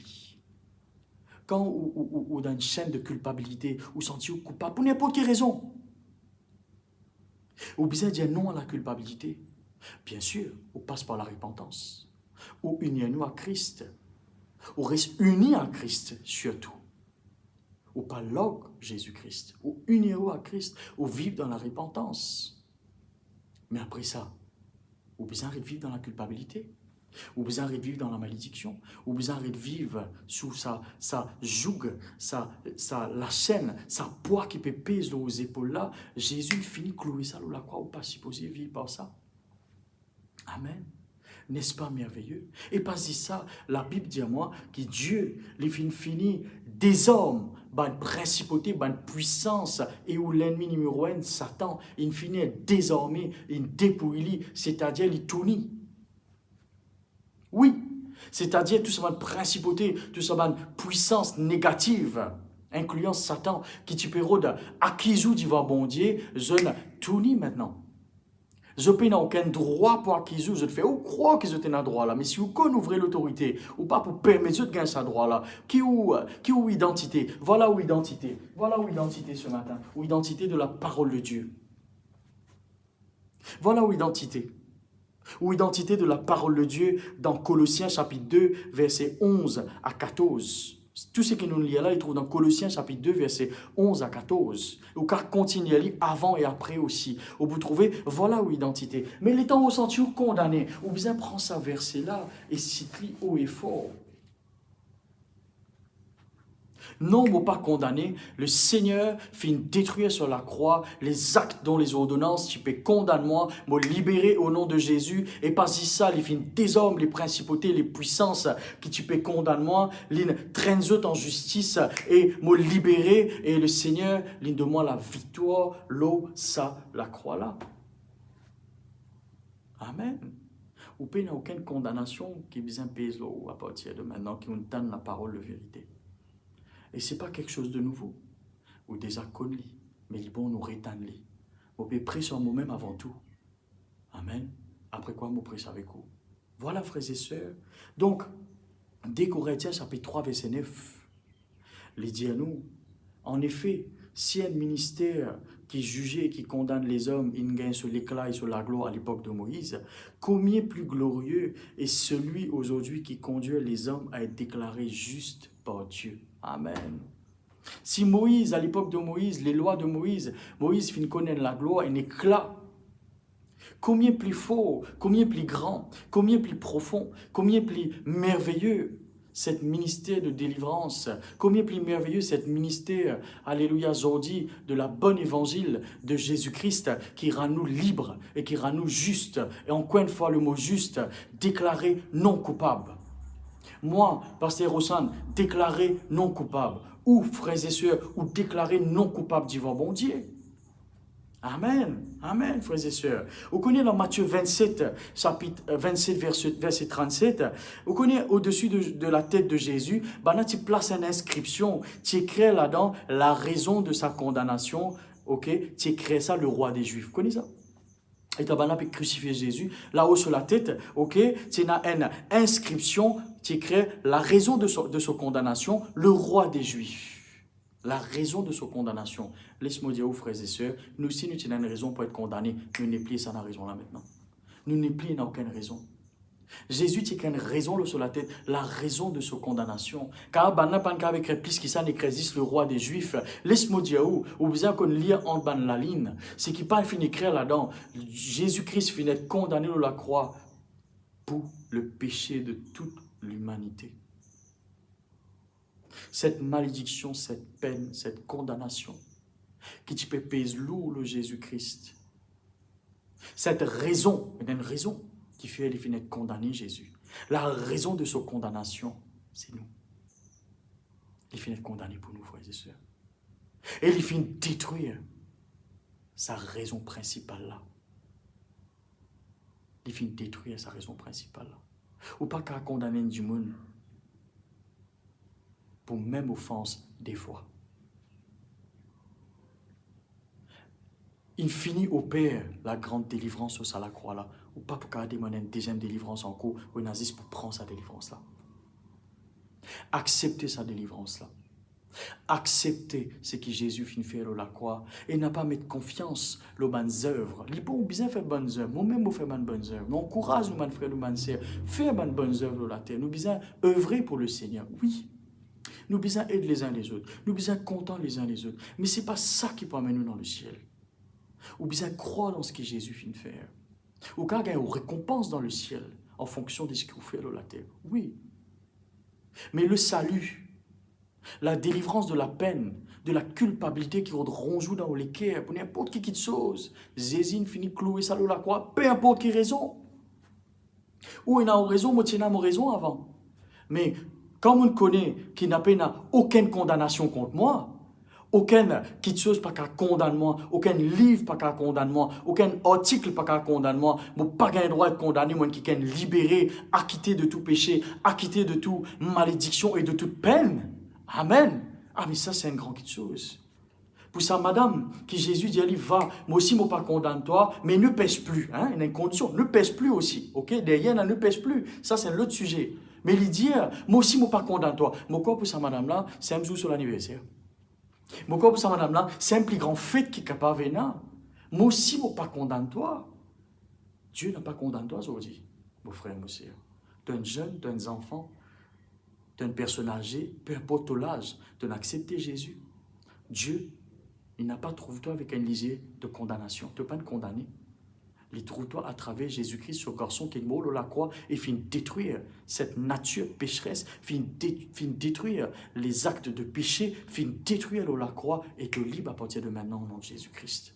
Quand ou dans une chaîne de culpabilité, ou sentir coupable, pour n'importe quelle raison, ou besoin de dire non à la culpabilité, bien sûr, on passe par la repentance. Ou unis-nous à Christ, ou reste unis à Christ surtout, ou pas log Jésus-Christ, ou unis-nous à Christ, ou vivre dans la repentance. Mais après ça, ou besoin de vivre dans la culpabilité, ou besoin de vivre dans la malédiction, ou besoin de vivre sous sa joug, la chaîne, sa poids qui peut peser aux épaules là. Jésus finit de clouer ça, ou la croix, ou pas supposé vivre par ça. Amen. N'est-ce pas merveilleux? Et pas si ça, la Bible dit à moi que Dieu, les fini des hommes, une principauté, une puissance, et où l'ennemi numéro 1, Satan, il finit désormais, il dépouille, c'est-à-dire il tourne. Oui, c'est-à-dire tout ça, une principauté, tout ça, une puissance négative, incluant Satan, qui tu peux acquis du bon Dieu, je ne tourne maintenant. Je n'ai aucun droit pour acquérir, je te fais, ou crois que je t'ai un droit là, mais si vous ouvrez l'autorité, ou pas pour permettre de gagner ce droit là, qui ou identité, voilà où identité ce matin, ou identité de la parole de Dieu. Voilà où identité de la parole de Dieu dans Colossiens chapitre 2, versets 11 à 14. Tout ce que nous lisons là, il trouve dans Colossiens chapitre 2, versets 11 à 14. Ou car continuez à lire avant et après aussi. Où vous trouvez, voilà où identité. Mais les temps où senti condamné, ou bien prend ce verset là et cite-le haut et fort. Non, vous pas condamné, le Seigneur finit détruire sur la croix les actes dont les ordonnances, tu peux condamner moi, me libérer au nom de Jésus, et pas si ça, il finit déshomme les principautés, les puissances qui tu peux condamner moi, il traîne en justice et me libérer, et le Seigneur, il de moi la victoire, l'eau, ça, la croix là. Amen. Ou pas n'a aucune condamnation qui vient pèse l'eau à partir de maintenant, qui nous donne la parole de vérité. Et ce n'est pas quelque chose de nouveau, ou déjà connu, mais il bon nous rétendre. On peut prier sur moi-même avant tout. Amen. Après quoi, on prie avec vous. Voilà, frères et sœurs. Donc, dès Corinthiens, chapitre 3, verset 9, il dit à nous, en effet, si un ministère qui jugeait et qui condamne les hommes, il gagne sur l'éclat et sur la gloire à l'époque de Moïse, combien plus glorieux est celui aujourd'hui qui conduit les hommes à être déclarés justes par Dieu. Amen. Si Moïse, à l'époque de Moïse, les lois de Moïse, Moïse finit connaître la gloire, un éclat, combien plus fort, combien plus grand, combien plus profond, combien plus merveilleux cet ministère de délivrance, combien plus merveilleux cet ministère, alléluia, aujourd'hui, de la bonne évangile de Jésus-Christ qui rend nous libres et qui rend nous justes. Et encore une fois, le mot juste, déclaré non coupable. Moi, pasteur Rossan, déclaré non coupable. Ou, frères et sœurs, ou déclaré non coupable devant bon Dieu. Amen. Amen, frères et sœurs. Vous connaissez dans Matthieu 27, chapitre 27, verset 37, vous connaissez au-dessus de la tête de Jésus, tu places une inscription, tu écris là-dedans la raison de sa condamnation ok, tu écris ça, le roi des Juifs. Vous connaissez ça? Et tu as crucifié Jésus, là-haut sur la tête, ok, tu as une inscription, tu écris la raison de sa condamnation, le roi des Juifs. La raison de sa condamnation. Laisse-moi dire aux frères et sœurs, nous aussi, nous avons une raison pour être condamnés. Nous n'avons plus ça la raison là maintenant. Nous n'avons plus aucune raison. Jésus tient une raison sur la tête, la raison de sa condamnation. Car il n'y a pas avec plus qui ça le roi des Juifs. Laisse-moi dire où besoin qu'on lit en bas de la ligne, c'est qu'il pas fini d'écrire là-dedans. Jésus-Christ finit d'être condamné sur la croix pour le péché de toute l'humanité. Cette malédiction, cette peine, cette condamnation, qui te pèse lourd le Jésus-Christ. Cette raison, il y a une raison qui fait qu'il finit de condamner Jésus. La raison de sa condamnation, c'est nous. Il finit de condamner pour nous, frères et sœurs. Et il finit de détruire sa raison principale là. Il finit de détruire sa raison principale là. Ou pas qu'à condamner du monde pour même offense des fois. Il finit au Père la grande délivrance sur la croix là. Ou pas pour qu'à demander une deuxième délivrance en cours, ou une nazis pour prendre sa délivrance là. Accepter sa délivrance là. Accepter ce que Jésus finit faire sur la croix et n'a pas mettre confiance dans les bonnes œuvres. Il faut bien faire de bonnes œuvres. Moi-même, je fais de bonnes œuvres. Nous encourageons nos frères et nos sœurs faire de bonnes œuvres sur la terre. Nous besoin œuvrer pour le Seigneur. Oui. Nous besoin aider les uns les autres. Nous besoin contents les uns les autres. Mais ce n'est pas ça qui peut amener nous dans le ciel. Ou besoin croire dans ce que Jésus finit faire. Ou quand il y a une récompense dans le ciel en fonction de ce qu'il fait sur la terre. Oui. Mais le salut, la délivrance de la peine, de la culpabilité qui ronge dans les cœurs, pour n'importe qui quitte chose, Jésus finit de clouer ça sur la croix, peu importe qui raison. Ou il a raison, moi je n'ai raison avant. Mais comme on connaît qu'il n'a aucune condamnation contre moi, aucune quitte chose pas qu'à condamner moi, aucun livre pas qu'à condamner moi, aucun article pas qu'à condamner moi, moi pas gain droit de condamner moi qui est libéré, acquitté de tout péché, acquitté de toute malédiction et de toute peine. Amen. Ah mais ça c'est une grande chose. Pour ça, madame, qui Jésus dit, allez, va, moi aussi, moi pas condamne toi, mais ne pêche plus. Hein? Il y a une condition, ne pêche plus aussi. Ok, derrière, ne pêche plus. Ça, c'est l'autre sujet. Mais il dit, moi aussi, moi pas condamne toi. Moi, quoi pour ça, madame là, c'est un jour sur l'anniversaire. Moi, quoi pour ça, madame là, c'est un plus grand fête qui est capable de venir. Moi aussi, moi pas condamne toi. Dieu n'a pas condamné toi aujourd'hui, mon frère, mon sœur. Tu es un jeune, tu es un enfant, tu es une personne âgée, peu importe ton âge, tu as accepté Jésus. Dieu, il n'a pas trouvé toi avec un lisier de condamnation. Tu ne peux pas te condamner. Il trouve toi à travers Jésus-Christ, ce garçon qui est mort à la croix et finit de détruire cette nature pécheresse, finit de détruire les actes de péché, finit de détruire la croix et te libre à partir de maintenant au nom de Jésus-Christ.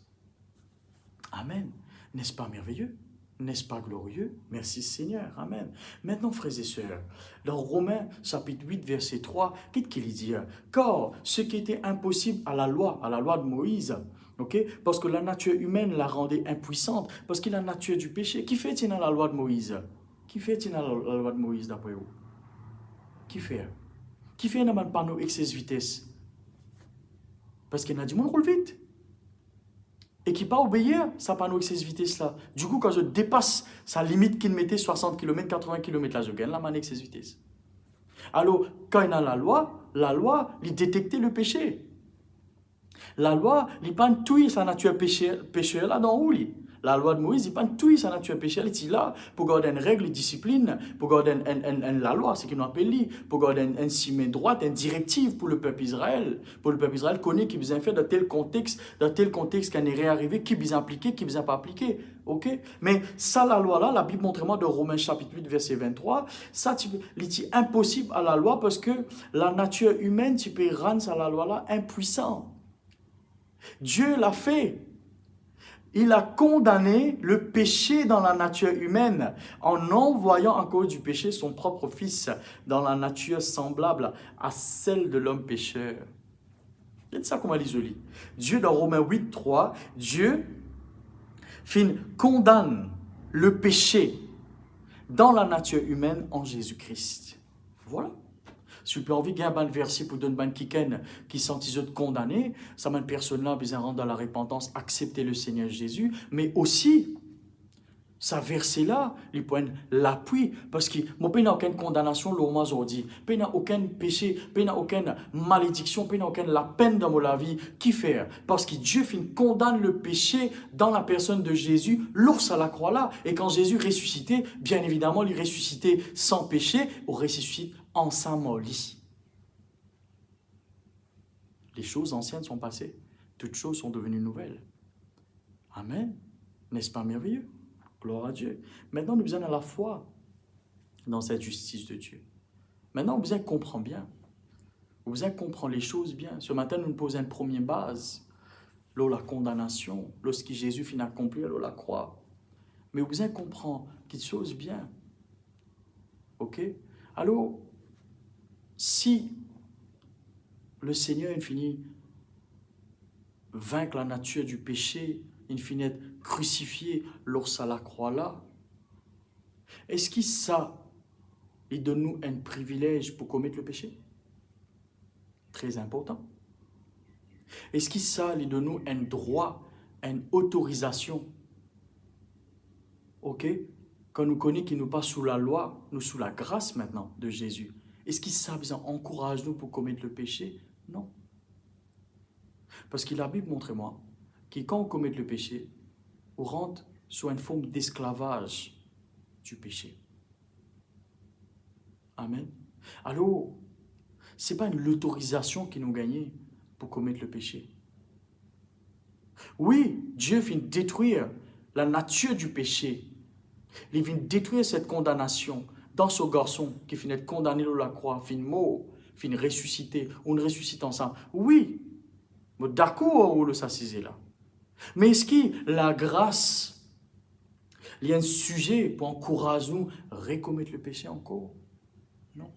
Amen. N'est-ce pas merveilleux? N'est-ce pas glorieux? Merci Seigneur. Amen. Maintenant, frères et sœurs, dans Romains chapitre 8, verset 3, qu'est-ce qu'il dit? Car ce qui était impossible à la loi de Moïse, okay? Parce que la nature humaine la rendait impuissante, parce qu'il a la nature du péché. Qui fait-il dans la loi de Moïse? Qui fait-il dans la loi de Moïse d'après vous? Qui fait? Qui fait dans le panneau excès vitesse? Parce qu'il a dit, on roule vite. Et qui pas obéir, ça pas nous cette vitesse-là. Du coup, quand je dépasse sa limite qu'il mettait 60 km, 80 km, là, je gagne la manette cette vitesse. Alors, quand il y a la loi, il détectait le péché. La loi, il pas tout sa nature péché là dans où il. La loi de Moïse, il pas tout sa nature péché, il est là pour garder une règle, une discipline, pour garder la loi, c'est qu'il nous appelle, pour garder un ciment droite, une directive pour le peuple Israël. Pour le peuple Israël, connaît qui besoin faire dans tel contexte qu'on est réarrivé, qui besoin appliquer, qui besoin pas appliquer. Ok? Mais ça, la loi là, la Bible montre moi de Romains chapitre 8, verset 23, ça, c'est impossible à la loi parce que la nature humaine, tu peux rendre à la loi là impuissant. Dieu l'a fait. Il a condamné le péché dans la nature humaine en envoyant à cause du péché son propre fils dans la nature semblable à celle de l'homme pécheur. C'est ça comment il lit. Dieu dans Romains 8, 3, Dieu condamne le péché dans la nature humaine en Jésus-Christ. Voilà. Si tu as envie de gagner un verset pour donner un kiken qui sentit condamné, ça m'a une personne là, besoin rendre dans la repentance, accepter le Seigneur Jésus, mais aussi, ça verset là, il prend l'appui, parce que moi, il n'y a aucune condamnation, l'homme aujourd'hui, il n'y a aucun péché, il n'y a aucune malédiction, il n'y a aucune la peine dans la vie, qui fait? Parce que Dieu condamne le péché dans la personne de Jésus, l'ours à la croix là, et quand Jésus ressuscitait, bien évidemment, il ressuscitait sans péché, ou ressuscite en sa mort. Les choses anciennes sont passées, toutes choses sont devenues nouvelles. Amen. N'est-ce pas merveilleux? Gloire à Dieu. Maintenant, nous besoin de la foi dans cette justice de Dieu. Maintenant, nous besoin de comprendre bien. Nous besoin de comprendre les choses bien. Ce matin, nous nous posons une première base. Là, la condamnation, lorsque Jésus finit d'accomplir la croix. Mais nous besoin de comprendre quelque chose bien. Ok? Alors, si le Seigneur finit vaincre la nature du péché, il finit être crucifié lorsqu'à la croix là, est-ce que ça, il donne nous un privilège pour commettre le péché? Très important. Est-ce que ça, il donne nous un droit, une autorisation? Ok? Quand nous connaissons qu'il nous pas sous la loi, nous sous la grâce maintenant de Jésus. Est-ce que ça encourage nous pour commettre le péché? Non. Parce que la Bible montre-moi que quand on commet le péché, on rentre sur une forme d'esclavage du péché. Amen. Alors, ce n'est pas l'autorisation qui nous gagne pour commettre le péché. Oui, Dieu vient détruire la nature du péché. Il vient détruire cette condamnation dans ce garçon qui finit d'être condamné à la croix, finit mort, finit ressusciter, on ressuscite ensemble. Oui, d'accord, on le s'assise là. Mais est-ce que la grâce, il y a un sujet pour encourager nous à recommettre le péché encore? Non.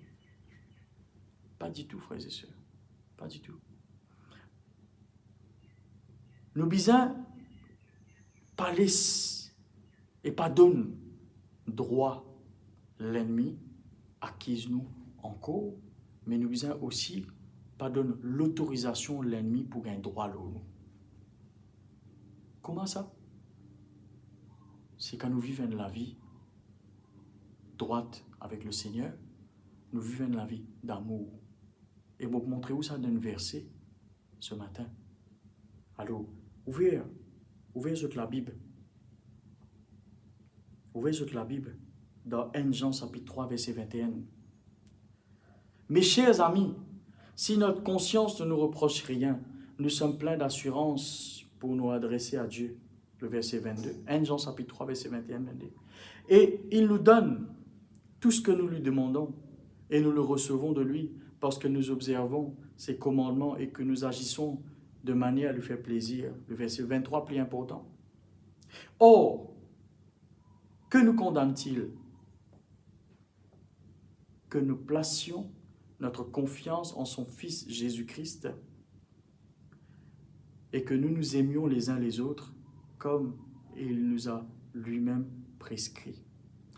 Pas du tout, frères et sœurs. Pas du tout. Nous besoin pas laisser et pas donner droit l'ennemi acquise nous encore, mais nous besoin aussi pas donner l'autorisation l'ennemi pour gagner droit à nous. Comment ça? C'est quand nous vivons la vie droite avec le Seigneur, nous vivons la vie d'amour. Et pour vous montrer où ça donne un verset ce matin. Alors, ouvrez toute la Bible. Ouvrez toute la Bible dans 1 Jean chapitre 3, verset 21. Mes chers amis, si notre conscience ne nous reproche rien, nous sommes pleins d'assurance pour nous adresser à Dieu. Le verset 22. 1 Jean chapitre 3, verset 21. 22. Et il nous donne tout ce que nous lui demandons et nous le recevons de lui parce que nous observons ses commandements et que nous agissons de manière à lui faire plaisir. Le verset 23, plus important. Or, que nous condamne-t-il? Que nous placions notre confiance en son Fils Jésus-Christ et que nous nous aimions les uns les autres comme il nous a lui-même prescrit.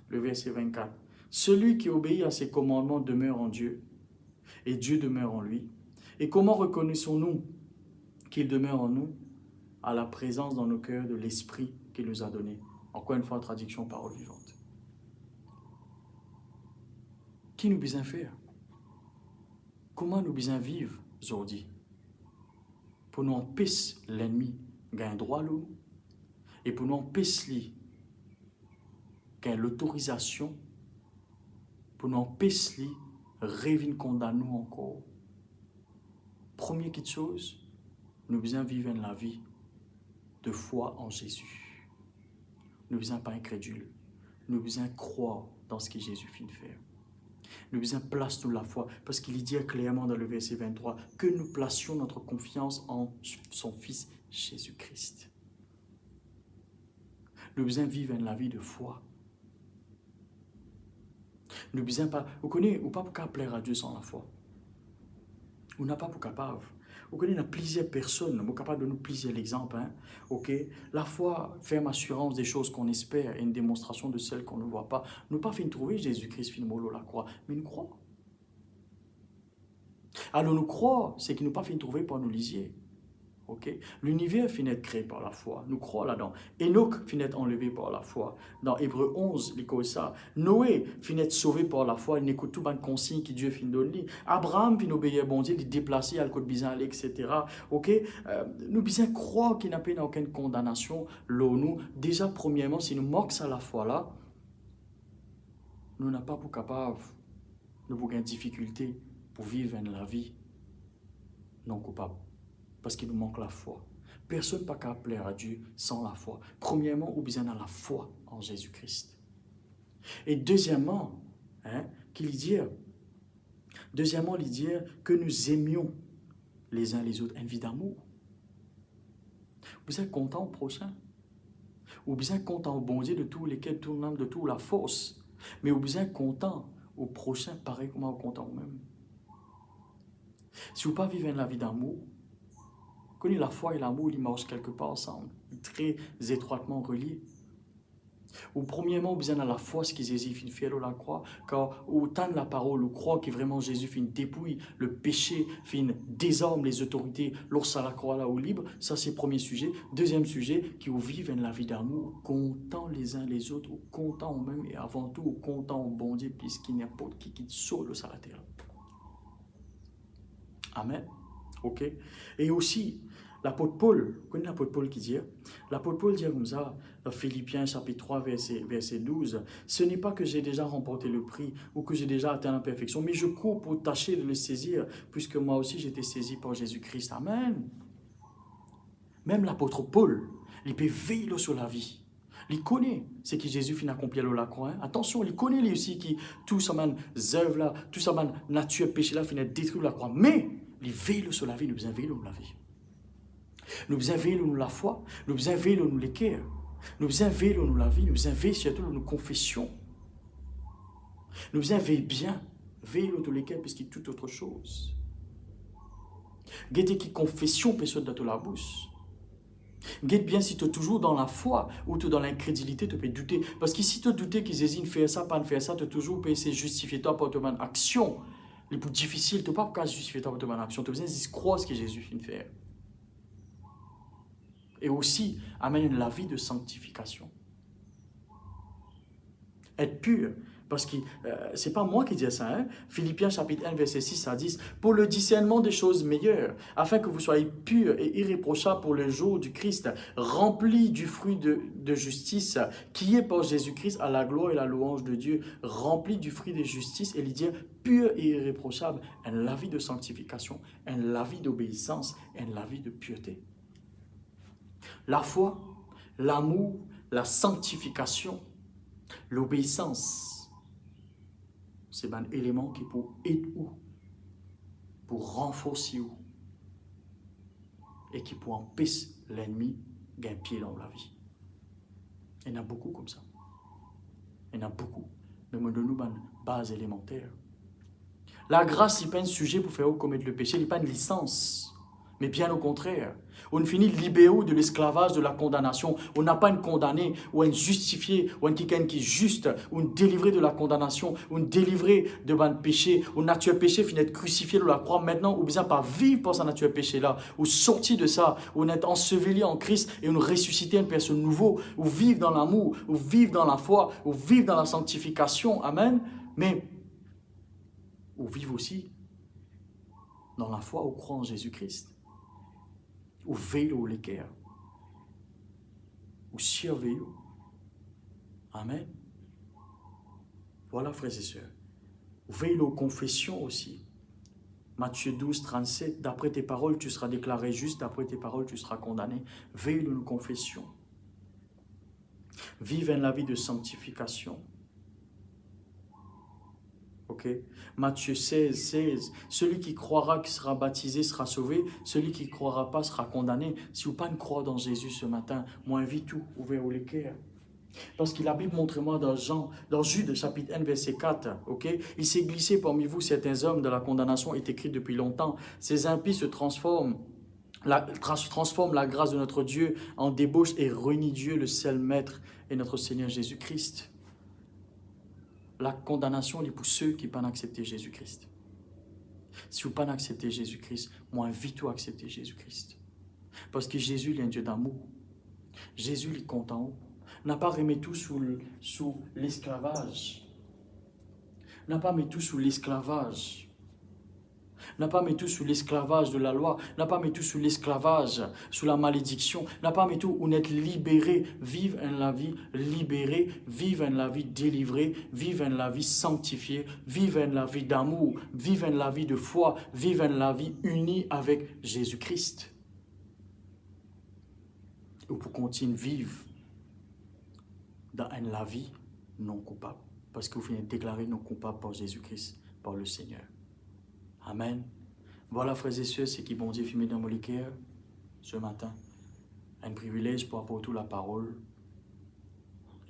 Le verset 24. Celui qui obéit à ses commandements demeure en Dieu et Dieu demeure en lui. Et comment reconnaissons-nous qu'il demeure en nous? À la présence dans nos cœurs de l'Esprit qu'il nous a donné. Encore une fois, traduction parole vivante. Qui nous besoin faire? Comment nous besoin vivre aujourd'hui? Pour nous empêcher l'ennemi gagne droit à nous et pour nous empêcher gagne l'autorisation pour nous empêcher rêver condamner nous encore. Première petite chose, nous besoin vivre la vie de foi en Jésus. Nous besoin pas incrédule. Nous besoin croire dans ce que Jésus finit de faire. Nous besoin place nous la foi parce qu'il dit clairement dans le verset 23 que nous placions notre confiance en son Fils Jésus-Christ. Nous besoin vivre la vie de foi. Nous besoin pas, vous connaissez, ou pas pour plaire à Dieu sans la foi. On n'a pas pour capable. Vous connaissez, il y a plusieurs personnes, vous êtes capable de nous plusieurs exemples. Hein? Ok, la foi, ferme assurance des choses qu'on espère et une démonstration de celles qu'on ne voit pas. Nous pas fait trouver Jésus-Christ, fin molo la croix, mais nous croyons. Alors nous croire, c'est qu'il nous pas fait trouver par nous lisier. Okay? L'univers finit d'être créé par la foi. Nous croyons là-dedans. Enoch finit d'être enlevé par la foi. Dans Hébreu 11, il dit ça. Noé finit d'être sauvé par la foi. Il n'écoute tout les consignes que Dieu finit de donner. Abraham finit d'obéir à bon Dieu, il est déplacé à côté bizarre, etc. Okay? Nous besoin croire qu'il n'y a pas aucune condamnation. Là, nous, déjà, premièrement, si nous manquons à la foi là, nous n'avons pas pour capable de avoir une difficulté pour vivre la vie non coupable. Parce qu'il nous manque la foi. Personne n'est pas capable de plaire à Dieu sans la foi. Premièrement, nous besoin de la foi en Jésus-Christ. Et deuxièmement, qu'il dit que nous aimions les uns les autres, une vie d'amour. Vous êtes content au prochain. Vous êtes content au bon Dieu de tous lesquels, tout le monde, de toute la force. Mais vous êtes content au prochain, pareil comme vous content vous-même. Si vous ne pas vivez la vie d'amour, connaissez la foi et l'amour, ils marchent quelque part ensemble, très étroitement reliés. Ou premièrement, vous avez la foi, ce que Jésus fait faire la croix, car autant de la parole, ou croit que vraiment Jésus fait dépouille le péché, fait désarme les autorités lorsqu'à la croix là au libre. Ça c'est le premier sujet. Deuxième sujet, qui vous vivent la vie d'amour, content les uns les autres, ou content eux-mêmes et avant tout, content au bon Dieu, puisqu'il n'y a pas qui saute de la terre. Amen. Ok. Et aussi, l'apôtre Paul, vous connaissez l'apôtre Paul qui dit, l'apôtre Paul dit comme ça, dans Philippiens chapitre 3, verset 12, ce n'est pas que j'ai déjà remporté le prix ou que j'ai déjà atteint la perfection, mais je cours pour tâcher de le saisir, puisque moi aussi j'ai été saisi par Jésus-Christ. Amen. Même l'apôtre Paul, il peut veiller sur la vie. Il connaît ce que Jésus finit accomplir à la croix. Hein? Attention, il connaît lui aussi qui tout ça man œuvre là, tout ça man nature péché là finit détruire la croix. Mais il veille sur la vie, nous besoin veiller sur la vie. Nous besoin veiller sur la foi, nous besoin veiller sur les cœurs, nous besoin veiller sur la vie, nous besoin veiller surtout sur nos confessions. Nous besoin veiller bien, veiller sur tous les cœurs puisqu'il y a toute autre chose. Guettez qui confession personne dans la bouche. Guette bien si tu es toujours dans la foi ou tu es dans l'incrédulité, tu peux douter. Parce que si tu doutes que Jésus ne fait ça, pas ne fait ça, tu toujours peux essayer de justifier toi par ton action. Les plus difficiles, tu ne peux pas justifier toi par ton action. Tu as besoin de croire ce que Jésus fait faire. Et aussi, amène la vie de sanctification. Être pur. Parce que ce n'est pas moi qui dis ça. Hein? Philippiens chapitre 1, verset 6 à 10. Pour le discernement des choses meilleures, afin que vous soyez purs et irréprochables pour le jour du Christ, remplis du fruit de justice, qui est par Jésus-Christ à la gloire et la louange de Dieu, remplis du fruit de justice, et il dit pur et irréprochable, la vie de sanctification, la vie d'obéissance, la vie de pureté. La foi, l'amour, la sanctification, l'obéissance, c'est un élément qui peut aider ou pour renforcer ou et qui peut empêcher l'ennemi d'un pied dans la vie. Il y en a beaucoup comme ça. Il y en a beaucoup. Mais nous donnons une base élémentaire. La grâce n'est pas un sujet pour faire commettre le péché, il n'est pas une licence. Mais bien au contraire, on finit libéré de l'esclavage, de la condamnation. On n'a pas une condamné, ou un justifié, ou un quelqu'un qui est juste, ou une délivré de la condamnation, ou une délivré de ban péché, ou nature péché finit d'être crucifié de la croix. Maintenant, on besoin pas vivre par sa nature péché là, ou sortir de ça, ou être enseveli en Christ et on ressusciter une personne nouveau, ou vivre dans l'amour, ou vivre dans la foi, ou vivre dans la sanctification. Amen. Mais, ou vivre aussi dans la foi, ou croire en Jésus-Christ. Ou veiller au l'équerre, ou surveiller. Amen. Voilà, frères et sœurs. Veille aux confessions aussi. Matthieu 12, 37, d'après tes paroles, tu seras déclaré juste, d'après tes paroles, tu seras condamné. Veille aux confessions. Vive la vie de sanctification. Ok? Matthieu 16, 16. Celui qui croira qui sera baptisé sera sauvé. Celui qui ne croira pas sera condamné. Si vous ne pas croire dans Jésus ce matin, moi invite tout, ouvert au l'équerre. Parce que la Bible montre-moi dans Jude chapitre 1, verset 4, ok? Il s'est glissé parmi vous certains hommes de la condamnation est écrite depuis longtemps. Ces impies se transforment la grâce de notre Dieu en débauche et renie Dieu, le seul Maître et notre Seigneur Jésus-Christ. La condamnation est pour ceux qui n'ont pas accepté Jésus-Christ. Si vous n'avez pas accepté Jésus-Christ, moi, invite-toi à accepter Jésus-Christ. Parce que Jésus, il est un Dieu d'amour. Jésus, il compte en haut. N'a pas remis tout sous l'esclavage. N'a pas mis tout sous l'esclavage. N'a pas mis tout sous l'esclavage de la loi. N'a pas mis tout sous l'esclavage, sous la malédiction. N'a pas mis tout où on est libéré. Vive en la vie libérée. Vive en la vie délivrée. Vive en la vie sanctifiée. Vive en la vie d'amour. Vive en la vie de foi. Vive en la vie unie avec Jésus-Christ. Ou pour continuer à vivre dans la vie non coupable. Parce que vous venez de déclarer non coupable par Jésus-Christ, par le Seigneur. Amen. Voilà, frères et sœurs, c'est qui bon Dieu filmé dans mon cœur ce matin. Un privilège pour apporter la parole.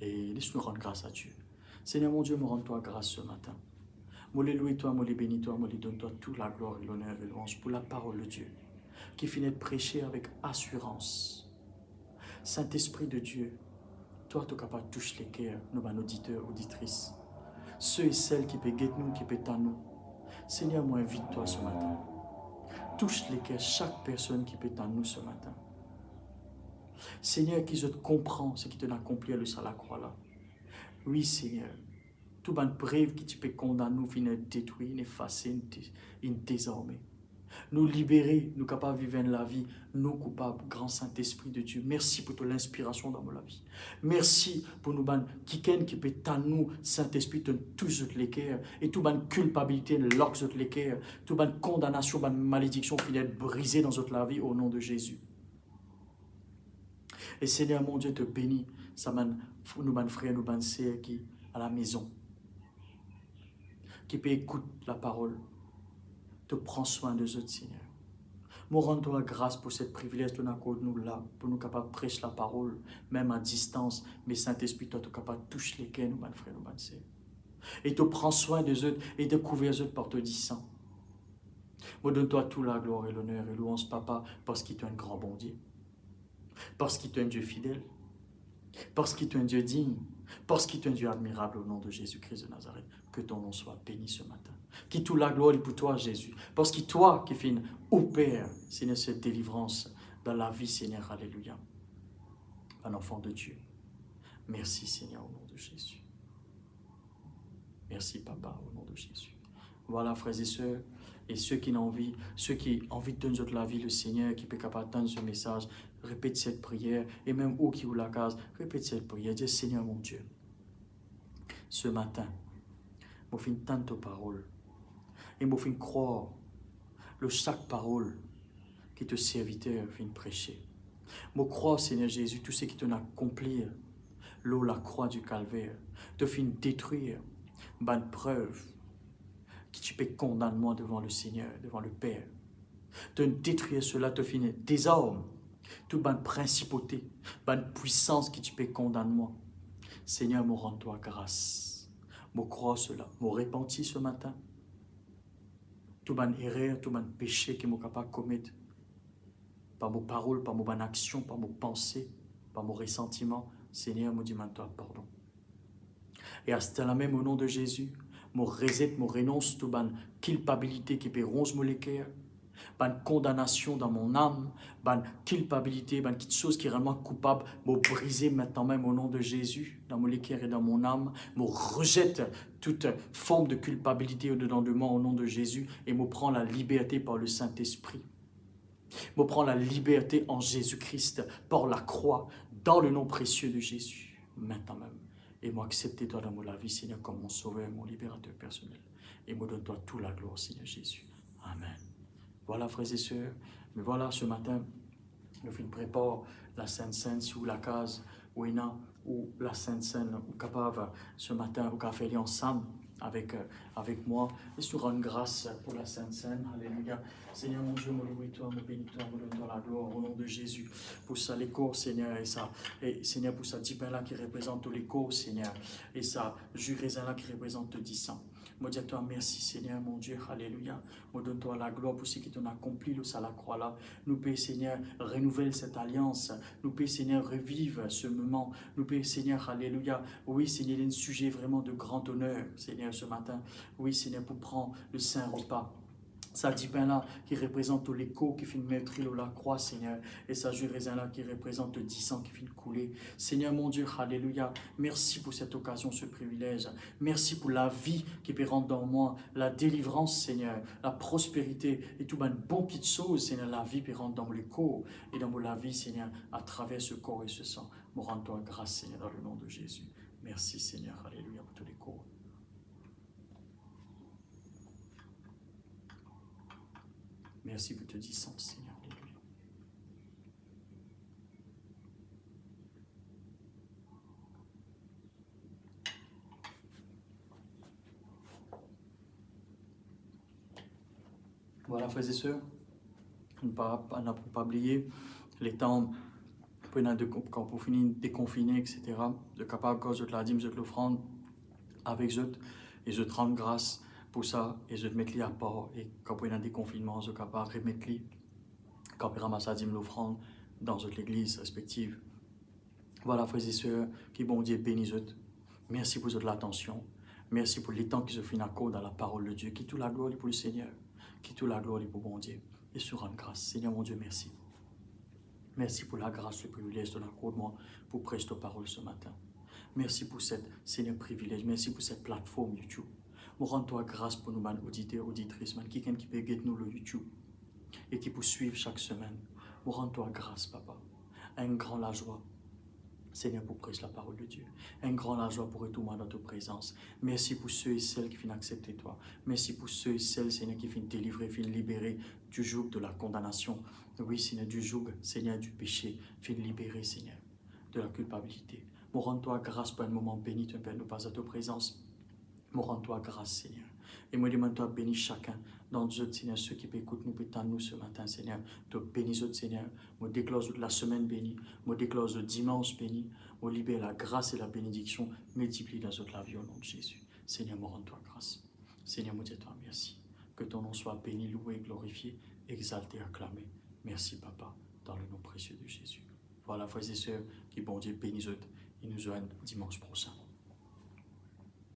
Et laisse-nous rendre grâce à Dieu. Seigneur mon Dieu, me rends-toi grâce ce matin. Moi les louis-toi, moi les bénis-toi, moi les donne-toi toute la gloire et l'honneur et louange pour la parole de Dieu. Qui finit de prêcher avec assurance. Saint-Esprit de Dieu, toi, tu es capable de toucher les cœurs, nos auditeurs, auditrices. Ceux et celles qui peuvent guetter nous, qui peuvent à nous. Seigneur, moi, invite-toi ce matin. Touche les cœurs, chaque personne qui peut à nous ce matin. Seigneur, qui je te comprends, ce qui te accompli à la croix là. Oui, Seigneur. Tout bon brève qui tu peux condamner nous, venir détruire, effacer, désormais. Nous libérer, nous capables de vivre la vie, nous coupables, grand Saint-Esprit de Dieu. Merci pour toute l'inspiration dans ma vie. Merci pour nous, qui peut à nous, Saint-Esprit, de tous les cœurs, et toute bonne culpabilité, l'ox les cœurs, toute bonne condamnation, bonne malédiction, finit d'être brisée dans notre vie au nom de Jésus. Et Seigneur, mon Dieu, te bénis, ça nous, frères, nous, sœurs, qui à la maison, qui peut écouter la parole. Te prends soin de eux, Seigneur. Moi, rends-toi grâce pour cette privilège de nous là, pour nous capables de prêcher la parole, même à distance. Mais Saint-Esprit, toi, tu es capable de toucher les cœurs, nous, frères, nous, sœurs. Et te prends soin de eux et de couvrir eux par te disant. Moi, donne-toi toute la gloire et l'honneur et louange, Papa, parce qu'il est un grand bon Dieu. Parce qu'il est un Dieu fidèle. Parce qu'il est un Dieu digne. Parce qu'il est un Dieu admirable au nom de Jésus-Christ de Nazareth. Que ton nom soit béni ce matin. Qui toute la gloire est pour toi, Jésus. Parce que toi qui fais au Père, Seigneur, cette délivrance dans la vie, Seigneur, alléluia. Un enfant de Dieu. Merci, Seigneur, au nom de Jésus. Merci, Papa, au nom de Jésus. Voilà, frères et sœurs, et ceux qui ont envie de donner la vie, le Seigneur, qui peut capable d'entendre ce message, répète cette prière, et même où qui ou la case, répète cette prière. Dis, Seigneur, mon Dieu, ce matin, je finis tant de paroles. Et je finis croire le chaque parole que te serviteur vient prêcher. Je crois, Seigneur Jésus, tout ce qui te accompli, l'eau, la croix du calvaire, te fin détruire, bonne preuve, que tu peux condamner moi devant le Seigneur, devant le Père. Te détruire cela, te fin désarme, toute bonne principauté, bonne puissance que tu peux condamner moi. Seigneur, me rends-toi grâce. Je crois cela, je repentis ce matin. Tout bon erreur, tout bon péché que je suis capable de commettre, par mes paroles, par mes actions, par mes pensées, par mes ressentiments, Seigneur, me demande-toi pardon. Et à ce temps-là même, au nom de Jésus, je reset, je renonce toute bonne culpabilité qui peut ronger mon cœur, bonne condamnation dans mon âme, bonne culpabilité, bonne petite chose qui est vraiment coupable, me briser maintenant même au nom de Jésus, dans mon cœur et dans mon âme, me rejette toute forme de culpabilité au-dedans de moi au nom de Jésus et me prend la liberté par le Saint-Esprit. Me prend la liberté en Jésus-Christ par la croix, dans le nom précieux de Jésus, maintenant même. Et moi, accepte-toi dans ma vie, Seigneur, comme mon sauveur, mon libérateur personnel. Et me donne-toi toute la gloire, Seigneur Jésus. Amen. Voilà, frères et sœurs, mais voilà, ce matin, nous préparons la Sainte Seine sous la case, ou la Sainte Seine, ou capable, ce matin, au café ensemble, avec moi. Laisse-nous rendre grâce pour la Sainte Seine. Alléluia. Seigneur mon Dieu, me louis-toi, me bénis-toi, me donne-toi la gloire au nom de Jésus. Pour ça, les corps, Seigneur, et Seigneur, pour ça, 10 pains là qui représentent les corps, Seigneur, et ça, jus raisin là qui représente 10 sang. Moi, dis à toi, merci Seigneur, mon Dieu, alléluia. Moi, donne-toi la gloire pour ce qui t'en accompli, le à la croix là. Nous payons, Seigneur, renouvelle cette alliance. Nous payons, Seigneur, revive ce moment. Nous payons, Seigneur, alléluia. Oui, Seigneur, il y a un sujet vraiment de grand honneur, Seigneur, ce matin. Oui, Seigneur, pour prendre le saint repas. Ça dit ben là qui représente l'écho qui fait mettre la croix, Seigneur. Et ça jus raisin là qui représente le 10 sang qui fait couler. Seigneur mon Dieu, alléluia. Merci pour cette occasion, ce privilège. Merci pour la vie qui peut rendre dans moi, la délivrance, Seigneur, la prospérité et tout ben bon petites choses, Seigneur. La vie peut rendre dans le corps et dans la vie, Seigneur, à travers ce corps et ce sang. Me rends-toi grâce, Seigneur, dans le nom de Jésus. Merci, Seigneur, alléluia, pour tous les corps. Merci pour te dire, Seigneur. Alléluia. Voilà, frères et sœurs, on n'a pas oublié les temps quand vous finissez déconfiner, etc. De capable, quand je te la dis, je te l'offrande avec eux, et je te rends grâce pour ça, et je te mets à part, et quand vous êtes dans des confinements, je suis capable de remettre quand vous ramassez l'offrande dans votre église respective. Voilà, frères et sœurs, qui bon Dieu bénisse eux. Merci pour votre attention. Merci pour les temps qui se finissent à cause dans la parole de Dieu. Qui toute la gloire pour le Seigneur. Qui toute la gloire pour bon Dieu. Et sur une grâce. Seigneur mon Dieu, merci. Merci pour la grâce, le privilège de l'accord pour prêcher ta parole ce matin. Merci pour cette, Seigneur, privilège. Merci pour cette plateforme YouTube. Nous rendons-toi grâce pour nous, auditeurs, auditrices, quelqu'un qui peut guetter nous le YouTube et qui peut suivre chaque semaine. Nous rendons-toi grâce, Papa. Un grand la joie. Seigneur, pour prêcher la parole de Dieu. Un grand la joie pour retourner dans ta présence. Merci pour ceux et celles qui viennent accepter toi. Merci pour ceux et celles, Seigneur, qui viennent délivrer, viennent libérer du joug de la condamnation. Oui, Seigneur, du joug, Seigneur, du péché. Viennent libérer, Seigneur, de la culpabilité. Nous rendons-toi grâce pour un moment béni, tu Père, nous pas à ta présence. Nous rendons-toi grâce, Seigneur. Et moi, demande-toi, bénis chacun dans Dieu, Seigneur, ceux qui écoutent nous, pétant nous ce matin, Seigneur. Te bénis, Seigneur. Moi, déclare la semaine bénie. Moi, déclare le dimanche béni. Moi, libère la grâce et la bénédiction. Multiplie dans notre la vie au nom de Jésus. Seigneur, moi, rends-toi grâce. Seigneur, moi, dis-toi merci. Que ton nom soit béni, loué, glorifié, exalté, acclamé. Merci, Papa, dans le nom précieux de Jésus. Voilà, frères et sœurs, qui bon Dieu bénisse et nous joignent dimanche prochain.